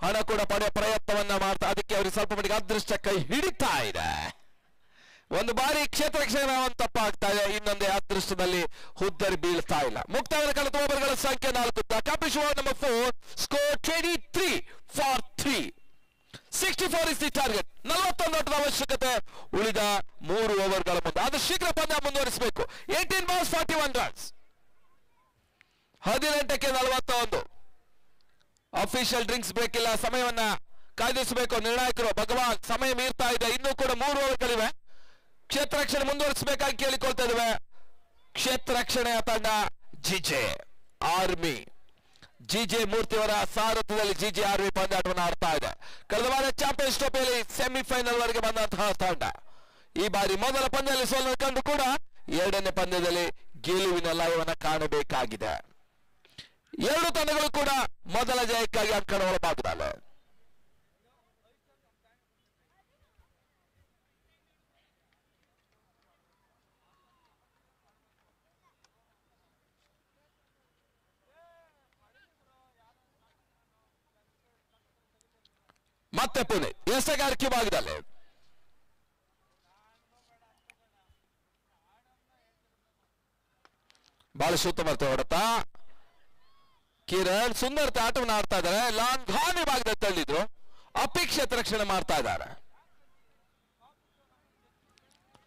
ಹಣ ಕೂಡ ಪಡೆಯುವ ಪ್ರಯತ್ನವನ್ನ ಮಾಡ್ತಾ ಅದಕ್ಕೆ ಅವರಿಗೆ ಸ್ವಲ್ಪ ಮಟ್ಟಿಗೆ ಅದೃಷ್ಟ ಕೈ ಹಿಡಿತಾ ಇದೆ. ಒಂದು ಬಾರಿ ಕ್ಷೇತ್ರ ರಕ್ಷಣೆ ತಪ್ಪಾಗ್ತಾ ಇದೆ. ಇನ್ನೊಂದೇ ಅದೃಷ್ಟದಲ್ಲಿ ಹುದ್ದರಿ ಬೀಳ್ತಾ ಇಲ್ಲ. ಮುಕ್ತಾಯದ ಕಳೆದ ಓವರ್ಗಳ ಸಂಖ್ಯೆ 4. ಕಪಿಶ್ number 4 score 23 for 3. 64 is the target. 41 ಓಟದ ಅವಶ್ಯಕತೆ ಉಳಿದ 3 ಓವರ್ಗಳ ಮುಂದೆ. ಅದು ಶೀಘ್ರ ಪಂದ್ಯ ಮುಂದುವರಿಸಬೇಕು. 18 balls 41 runs. 18ಕ್ಕೆ 41. ಅಫಿಷಿಯಲ್ ಡ್ರಿಂಕ್ಸ್ ಬ್ರೇಕ್ ಇಲ್ಲ. ಸಮಯವನ್ನ ಕಾಯ್ದಿರಿಸಬೇಕು ನಿರ್ಣಾಯಕರು. ಭಗವಾನ್ ಸಮಯ ಮೀರ್ತಾ ಇದೆ. ಇನ್ನೂ ಕೂಡ 3 ಓವರ್ಗಳಿವೆ. ಕ್ಷೇತ್ರ ರಕ್ಷಣೆ ಮುಂದುವರಿಸಬೇಕಾಗಿ ಕೇಳಿಕೊಳ್ತಾ ಇದ್ದೇವೆ. ಕ್ಷೇತ್ರ ರಕ್ಷಣೆಯ ತಂಡ ಜಿಜೆ ಆರ್ಮಿ. ಜಿಜೆ ಮೂರ್ತಿಯವರ ಸಾರಥ್ಯದಲ್ಲಿ ಜಿಜೆ ಆರ್ಮಿ ಪಂದ್ಯಾಟವನ್ನು ಆಡ್ತಾ ಇದೆ. ಕಳೆದ ವಾರ ಚಾಂಪಿಯನ್ಸ್ ಟ್ರೋಫಿಯಲ್ಲಿ ಸೆಮಿಫೈನಲ್ ವರೆಗೆ ಬಂದಂತಹ ತಂಡ ಈ ಬಾರಿ ಮೊದಲ ಪಂದ್ಯದಲ್ಲಿ ಸೋಲನ್ನು ಕಂಡು ಕೂಡ ಎರಡನೇ ಪಂದ್ಯದಲ್ಲಿ ಗೆಲುವಿನ ಲಯವನ್ನು ಕಾಣಬೇಕಾಗಿದೆ. 2 ತಂಡಗಳು ಕೂಡ ಮೊದಲ ಜಯಕ್ಕಾಗಿ ಅಂಕಣ ಒಳಭಾಗದಲ್ಲ. ಮತ್ತೆ ಪುಣೆ ಎಸೆಗಾರಿಕೆ ಭಾಗದಲ್ಲಿ ಬಹಳ ಉತ್ತಮ ಹೊಡೆತ. ಕಿರಣ್ ಸುಂದರತೆ ಆಟವನ್ನು ಆಡ್ತಾ ಇದ್ದಾರೆ. ಲಾಂಗ್ ಘಾನಿ ಭಾಗದಲ್ಲಿ ತಳ್ಳಿದ್ರು. ಅಪೇಕ್ಷಿತ ರಕ್ಷಣೆ ಮಾಡ್ತಾ ಇದ್ದಾರೆ.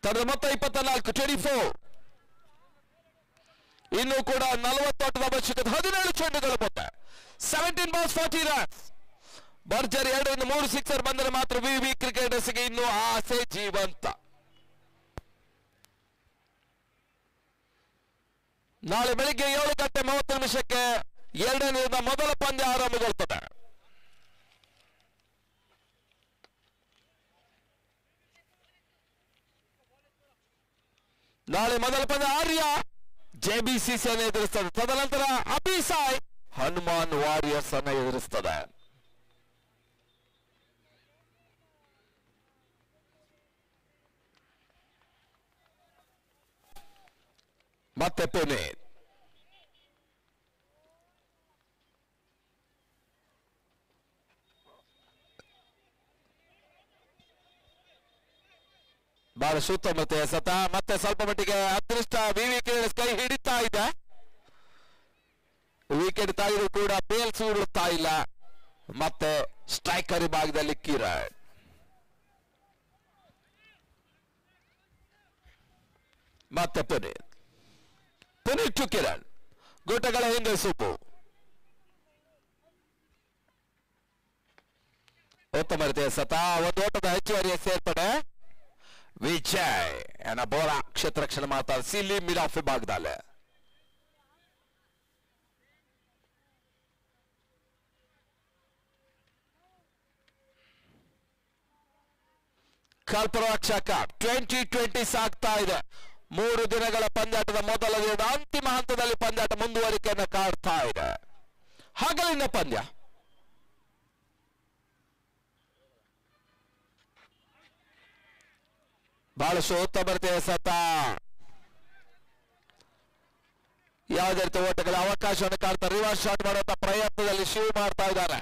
ತಂಡದ ಮೊತ್ತ 24 24. ಇನ್ನೂ ಕೂಡ 40 ಓಟದ ಅವಶ್ಯಕತೆ. 17 ಚೆಂಡುಗಳ ಮೊತ್ತ. 17 balls 40 runs. ಭರ್ಜರಿ 2ರಿಂದ 3 ಸಿಕ್ಸರ್ ಬಂದರೆ ಮಾತ್ರ ವಿವಿ ಕ್ರಿಕೆಟರ್ಸ್ಗೆ ಇನ್ನೂ ಆಸೆ ಜೀವಂತ. ನಾಳೆ ಬೆಳಿಗ್ಗೆ 7:30 ಎರಡನೇದ ಮೊದಲ ಪಂದ್ಯ ಆರಂಭಗೊಳ್ಳುತ್ತದೆ. ನಾಳೆ ಮೊದಲ ಪಂದ್ಯ ಆರ್ಯ ಜೆಬಿಸಿಸಿ ಅನ್ನು ಎದುರಿಸ್ತದೆ. ತದನಂತರ ಅಭಿಸಾಯ್ ಹನುಮಾನ್ ವಾರಿಯರ್ಸ್ ಅನ್ನು ಎದುರಿಸ್ತದೆ. ಮತ್ತೆ ಪುಣೆ ಬಹಳ ಸುತ್ತಮುತ್ತ ಎಸೆತ. ಮತ್ತೆ ಸ್ವಲ್ಪ ಮಟ್ಟಿಗೆ ಅದೃಷ್ಟ ವಿವಿ ಕ್ರೀಡರ್ಸ್ ಕೈ ಹಿಡಿತಾ ಇದೆ. ವಿಕೆಟ್ ತಾಯಿದ್ರು ಕೂಡ ಬೇಲ್ಸ್ ಉರುಳುತ್ತಾ ಇಲ್ಲ. ಮತ್ತೆ ಸ್ಟ್ರೈಕರ್ ಭಾಗದಲ್ಲಿ ಕಿರಣ್. ಮತ್ತೆ ಪುನೀತ್ ಟು ಕಿರಣ್. ಗುಟಗಳ ಹಿಂದೆ ಸೂಪು. ಉತ್ತಮ ರೀತಿಯ ಎಸೆತ. ಒಂದು ಓಟದ ಹೆಚ್ಚುವರಿಯ ಸೇರ್ಪಡೆ. ವಿಜಯ್ ಬೋರ ಕ್ಷೇತ್ರ ರಕ್ಷಣೆ ಮಾಡ್ತಾರೆ. ಸಿಲಿ ಮಿಡ್ ಆಫ್ ಭಾಗದಲ್ಲಿ ಕಲ್ಪರಕ್ಷಕ 2020 ಸಾಗ್ತಾ ಇದೆ. 3 ದಿನಗಳ ಪಂದ್ಯಾಟದ ಮೊದಲ ದಿನದ ಅಂತಿಮ ಹಂತದಲ್ಲಿ ಪಂದ್ಯಾಟ ಮುಂದುವರಿಕೆಯನ್ನು ಕಾಡ್ತಾ ಇದೆ. ಹಗಲಿನ ಪಂದ್ಯ. ಬಹಳ ಉತ್ತಮ ಎಸೆತ. ಯಾವುದೇ ರೀತಿ ಓಟಗಳ ಅವಕಾಶವನ್ನು ಕಾಡ್ತಾರೆ. ರಿವರ್ಸ್ ಶಾಟ್ ಮಾಡುವಂತ ಪ್ರಯತ್ನದಲ್ಲಿ ಶಿವ್ ಮಾಡ್ತಾ ಇದ್ದಾರೆ.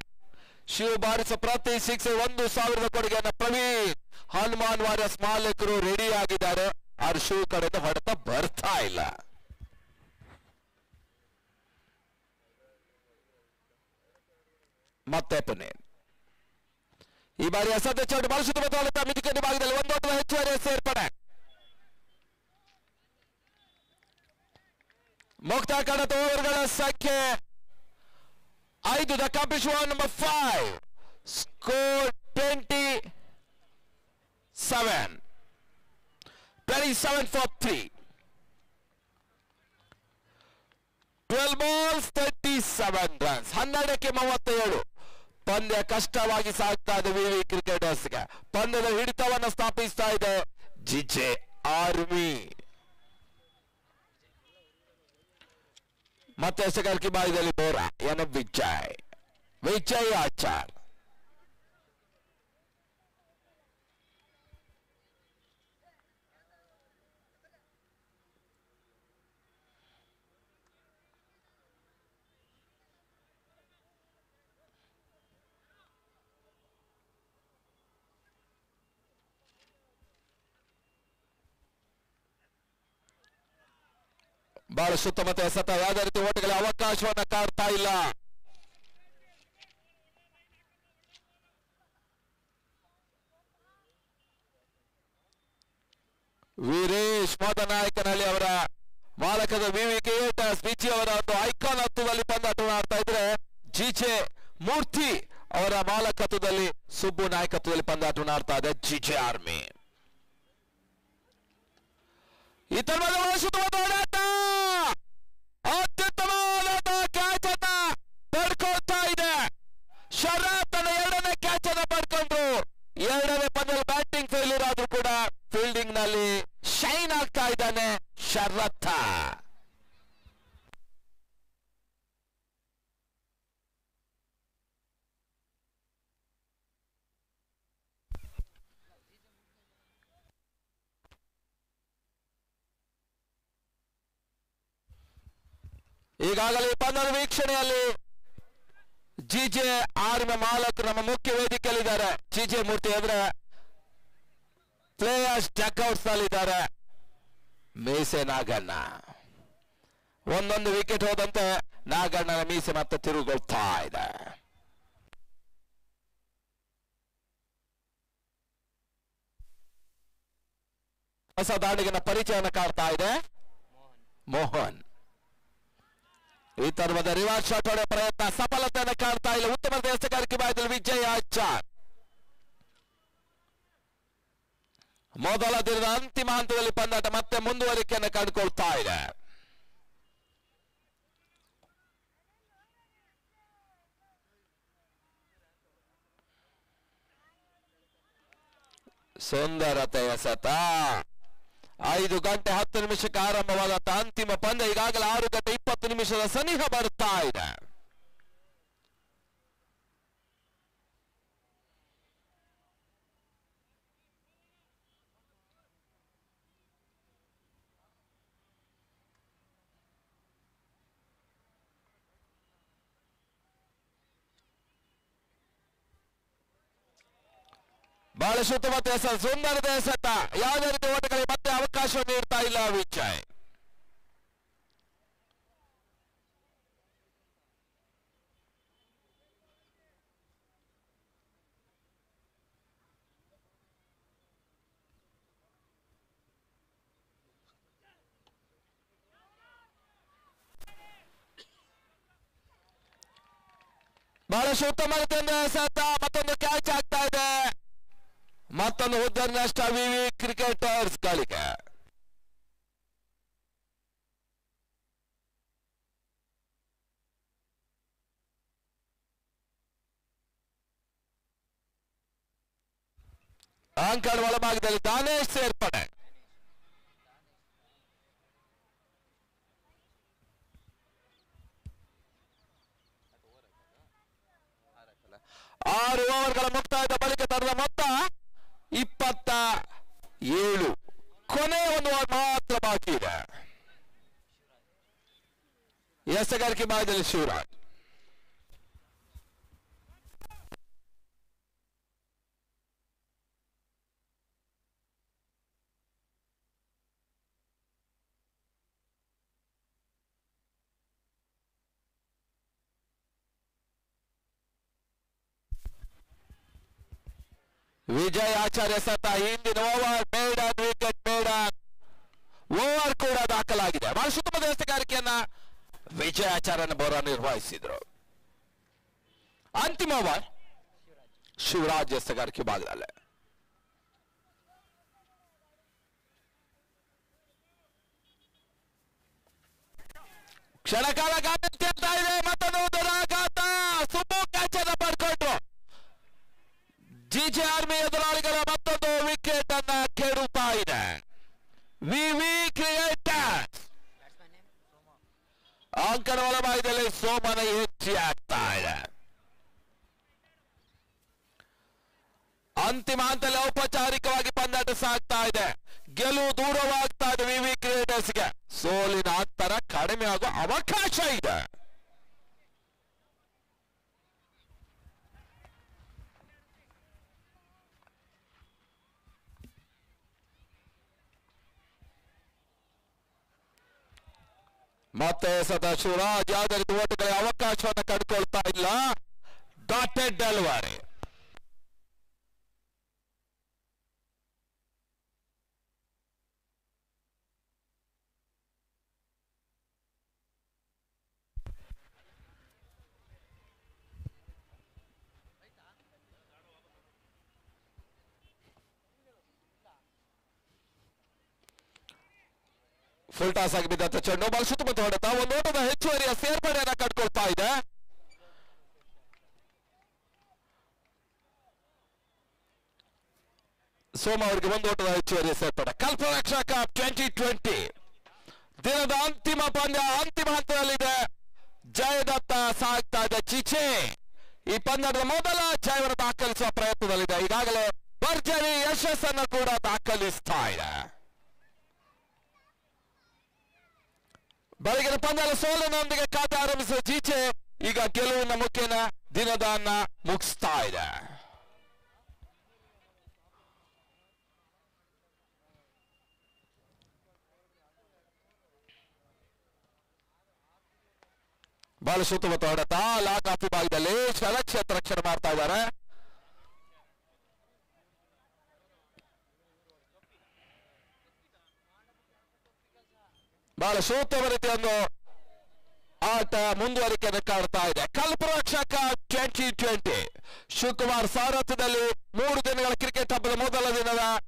ಶಿವ್ ಬಾರಿಸ ಪ್ರತಿ 1,000 ಕೊಡುಗೆಯನ್ನು ಪ್ರವೀಣ್ ಹನುಮಾನ್ ವಾರಿಯರ್ಸ್ ಮಾಲೀಕರು ರೆಡಿ ಆಗಿದ್ದಾರೆ. ಆದ್ರೆ ಶಿವ್ ಕಡೆಯಿಂದ ಹೊಡೆತ ಬರ್ತಾ ಇಲ್ಲ. ಮತ್ತೆ ಪುಣೆ ಈ ಬಾರಿ ಅಸಾಧ್ಯ ಚಾಟ್ ಬಳಸುತ್ತ ಮಿತಿಕಟ್ಟಿ ಭಾಗದಲ್ಲಿ 1 ಓಟದ ಹೆಚ್ಚುವರಿ ಸೇರ್ಪಡೆ. ಮುಕ್ತ ಕಡತ ಓವರ್ಗಳ ಸಂಖ್ಯೆ 5. The competition number 5 score 27 for 3. 12 balls 37 runs. 12ಕ್ಕೆ 37. ಪಂದ್ಯ ಕಷ್ಟವಾಗಿ ಸಾಗ್ತಾ ಇದೆ ವಿವಿ ಕ್ರಿಕೆಟರ್ಸ್ಗೆ. ಪಂದ್ಯದ ಹಿಡಿತವನ್ನು ಸ್ಥಾಪಿಸ್ತಾ ಇದೆ ಜಿಜೆ ಆರ್ಮಿ. ಮತ್ತೆ ಎಸೆಗಾರಿಕೆ ಬಾಯಿದಲ್ಲಿ ಬೋರಾ ಎನ್ ವಿಜಯ್ ಆಚಾರ್. ಬಹಳ ಸುತ್ತಮುತ್ತ ಎಸೆತ ಯಾವುದೇ ರೀತಿ ಓಟಗಳಿಗೆ ಅವಕಾಶವನ್ನ ಕಾಡ್ತಾ ಇಲ್ಲ. ವೀರೇಶ್ ಮೋದನಾಯಕನಹಳ್ಳಿ ಅವರ ಮಾಲಕದ ವಿವಿಕೆ ಬಿಜಿ ಅವರ ಒಂದು ಐಕಾನ್ ಹತ್ತದಲ್ಲಿ ಪಂದ್ಯಾಟವನ್ನು ಆಡ್ತಾ ಇದ್ರೆ, ಜಿಜೆ ಮೂರ್ತಿ ಅವರ ಮಾಲಕತ್ವದಲ್ಲಿ ಸುಬ್ಬು ನಾಯಕತ್ವದಲ್ಲಿ ಪಂದ್ಯಾಟವನ್ನು ಆಡ್ತಾ ಇದೆ ಜಿಜೆ ಆರ್ಮಿ. ಅತ್ಯುತ್ತಮವಾದ ಕ್ಯಾಚ್ ಅನ್ನ ಪಡ್ಕೊಳ್ತಾ ಇದೆ. ಶರತ್ ತನ್ನ ಎರಡನೇ ಕ್ಯಾಚ್ ಅನ್ನ ಪಡ್ಕೊಂಡ್ರು. ಎರಡನೇ ಪಂದ್ಯದಲ್ಲಿ ಬ್ಯಾಟಿಂಗ್ ಫೇಲ್ಯೂರ್ ಆದ್ರೂ ಕೂಡ ಫೀಲ್ಡಿಂಗ್ ನಲ್ಲಿ ಶೈನ್ ಆಗ್ತಾ ಇದ್ದಾನೆ ಶರತ್. ಈಗಾಗಲೇ ಪಂದ್ಯದ ವೀಕ್ಷಣೆಯಲ್ಲಿ ಜಿಜೆ ಆರ್ಮಿ ಮಾಲಕರು ನಮ್ಮ ಮುಖ್ಯ ವೇದಿಕೆಯಲ್ಲಿದ್ದಾರೆ. ಜಿಜೆ ಮೂರ್ತಿ ಎದುರ ಪ್ಲೇಯರ್ಸ್ ಡಕ್ಔಟ್ಸ್ ನಲ್ಲಿದ್ದಾರೆ. ಮೀಸೆ ನಾಗಣ್ಣ ಒಂದೊಂದು ವಿಕೆಟ್ ಹೋದಂತೆ ನಾಗಣ್ಣನ ಮೀಸೆ ಮತ್ತೆ ತಿರುಗೊಳ್ತಾ ಇದೆ. ಹೊಸ ದಾಂಡಿಗನ ಪರಿಚಯವನ್ನು ಕಾಡ್ತಾ ಇದೆ ಮೋಹನ್. ಈ ತರಹದ ರಿವರ್ಸ್ ಶಾಟ್ ಹೊಡೆಯುವ ಪ್ರಯತ್ನ ಸಫಲತೆಯನ್ನು ಕಾಣ್ತಾ ಇಲ್ಲ. ಉತ್ತಮ ಎಸೆಗಾರಿಕೆ ಬಾಯದಲ್ಲಿ ವಿಜಯ್ ಆಚಾರ್. ಮೊದಲ ದಿನದ ಅಂತಿಮ ಹಂತದಲ್ಲಿ ಪಂದ್ಯಾಟ ಮತ್ತೆ ಮುಂದುವರಿಕೆಯನ್ನು ಕಂಡುಕೊಳ್ತಾ ಇದೆ. ಸುಂದರತೆ ಎಸೆತ. 5 ಗಂಟೆ 10 ನಿಮಿಷಕ್ಕೆ ಆರಂಭವಾದಂತಹ ಅಂತಿಮ ಪಂದ್ಯ ಈಗಾಗಲೇ 6 ಗಂಟೆ 20 ನಿಮಿಷದ ಸನಿಹ ಬರ್ತಾ ಇದೆ. ಬಹಳ ಸುತ್ತಮುತ್ತ ಎಸೆತ, ಸುಂದರದ ಎಸೆತ. ಯಾವುದೇ ರೀತಿ ಓಟಗಳಿಗೆ ಮತ್ತೆ ಅವಕಾಶ ನೀಡ್ತಾ ಇಲ್ಲ ವಿಜಯ್. ಬಹಳಷ್ಟು ಉತ್ತಮ ರೀತಿಯಿಂದ ಎಸೆತ. ಮತ್ತೊಂದು ಕ್ಯಾಚ್ ಆಗ್ತಾ ಇದೆ. ಮತ್ತೊಂದು ಉದ್ದರ ನಷ್ಟ ವಿವಿ ಕ್ರಿಕೆಟರ್ಸ್ ಗಳಿಗೆ. ಅಂಕಣ ಒಳಭಾಗದಲ್ಲಿ ದಾನೇಶ್ ಸೇರ್ಪಡೆ. ಆರು ಓವರ್ಗಳ ಮುಕ್ತಾಯದ ಬಳಿಕ ತರದ ಮೊತ್ತ 27. ಕೊನೆಯ ಒಂದು ಓವರ್ ಮಾತ್ರ ಬಾಕಿ ಇದೆ. ಎಸೆಗಾರಿಕೆ ಭಾಗದಲ್ಲಿ ಶಿವರಾಜ್. ವಿಜಯ್ ಆಚಾರ್ಯ ಸತ ಹಿಂದಿನ over maiden wicket maiden over ಕೂಡ ದಾಖಲಾಗಿದೆ. ಬಹಳ ಸುತ್ತಮುತ್ತ ಎಸೆಗಾರಿಕೆಯನ್ನ ವಿಜಯ್ ಆಚಾರ್ಯನ ಬೋರ ನಿರ್ವಹಿಸಿದ್ರು. ಅಂತಿಮ ಓವರ್ ಶಿವರಾಜ್ ಎಸೆಗಾರಿಕೆ ಭಾಗದಲ್ಲೇ. ಕ್ಷಣಕಾಲ ಗಾಳಿ ಇದೆ. ಮತ್ತೊಂದು ದುರಾಘಾತ. ಸುಬ್ಬು ಕ್ಯಾಚ್ ಅನ್ನು ಪಡ್ಕೊಂಡ್ರು. ಜಿಜೆ ಆರ್ಮಿ ಎದುರಾಳಿಗಳ ಮತ್ತೊಂದು ವಿಕೆಟ್ ಅನ್ನ ಕೆಡುತ್ತಾ ಇದೆ. ವಿವಿ ಕ್ರಿಯೇಟರ್ಸ್ ಅಂಕಣ ಒಳಭಾಗದಲ್ಲಿ ಸೋಮನ ಹೆಚ್ಚಿ ಆಗ್ತಾ ಇದೆ. ಅಂತಿಮ ಹಂತದಲ್ಲಿ ಔಪಚಾರಿಕವಾಗಿ ಪಂದ್ಯಾಟ ಸಾಗ್ತಾ ಇದೆ. ಗೆಲುವು ದೂರವಾಗ್ತಾ ಇದೆ ವಿವಿ ಕ್ರಿಯೇಟರ್ಸ್ಗೆ. ಸೋಲಿನ ಅಂತರ ಕಡಿಮೆ ಆಗುವ ಅವಕಾಶ ಇದೆ. ಮತ್ತೆ ಸದಾ ಶಿವರಾಜ್ ಯಾವುದೇ ರೀತಿ ಓಟಗಳಿಗೆ ಅವಕಾಶವನ್ನು ಕಂಡುಕೊಳ್ತಾ ಇಲ್ಲ. Dotted delivery. ಫುಲ್ ಟಾಸ್ ಆಗಿ ಬಿದ್ದಂತ ಚೆಂಡು ಬಾಲ್ ಸುತ್ತಮುತ್ತ ಹೊಡೆತ ಒಂದು ಓಟದ ಹೆಚ್ಚುವರಿಯ ಸೇರ್ಪಡೆಯನ್ನ ಕಂಡುಕೊಳ್ತಾ ಇದೆ. ಸೋಮ ಅವರಿಗೆ ಒಂದು ಓಟದ ಹೆಚ್ಚುವರಿಯ ಸೇರ್ಪಡೆ. ಕಲ್ಪರಕ್ಷಾ ಕಪ್ 2020 ದಿನದ ಅಂತಿಮ ಪಂದ್ಯ ಅಂತಿಮ ಹಂತದಲ್ಲಿದೆ. ಜಯದತ್ತ ಸಾಗ್ತಾ ಇದೆ. ಚಿಚೆ ಈ ಪಂದ್ಯದ ಮೊದಲ ಜಯವನ್ನು ದಾಖಲಿಸುವ ಪ್ರಯತ್ನದಲ್ಲಿದೆ. ಈಗಾಗಲೇ ಭರ್ಜರಿ ಯಶಸ್ಸನ್ನು ಕೂಡ ದಾಖಲಿಸ್ತಾ ಇದೆ. ಬೆಳಗಿನ ಪಂದ್ಯದ ಸೋಲಿನೊಂದಿಗೆ ಖಾತೆ ಆರಂಭಿಸಿದ ಜೀಚೆ ಈಗ ಗೆಲುವಿನ ಮುಖೇನ ದಿನದನ್ನ ಮುಗಿಸ್ತಾ ಇದೆ. ಬಾಲ್ ಸುತ್ತಮುತ್ತ ಹೊಡೆತ ಲಾಕ್ ಆಫ್ ವಿಭಾಗದಲ್ಲಿ ಕ್ಷೇತ್ರ ರಕ್ಷಣೆ ಮಾಡ್ತಾ ಇದ್ದಾರೆ. ಬಹಳ ಸೂಕ್ತವ ರೀತಿಯ ಒಂದು ಆಟ ಮುಂದುವರಿಕೆಯನ್ನು ಕಾಡ್ತಾ ಇದೆ. ಕಲ್ಪರಕ್ಷಾ ಕಪ್ 2020 ಶಿವಕುಮಾರ್ ಸಾರಥ್ಯದಲ್ಲಿ 3 ದಿನಗಳ ಕ್ರಿಕೆಟ್ ಹಬ್ಬದ ಮೊದಲ ದಿನದ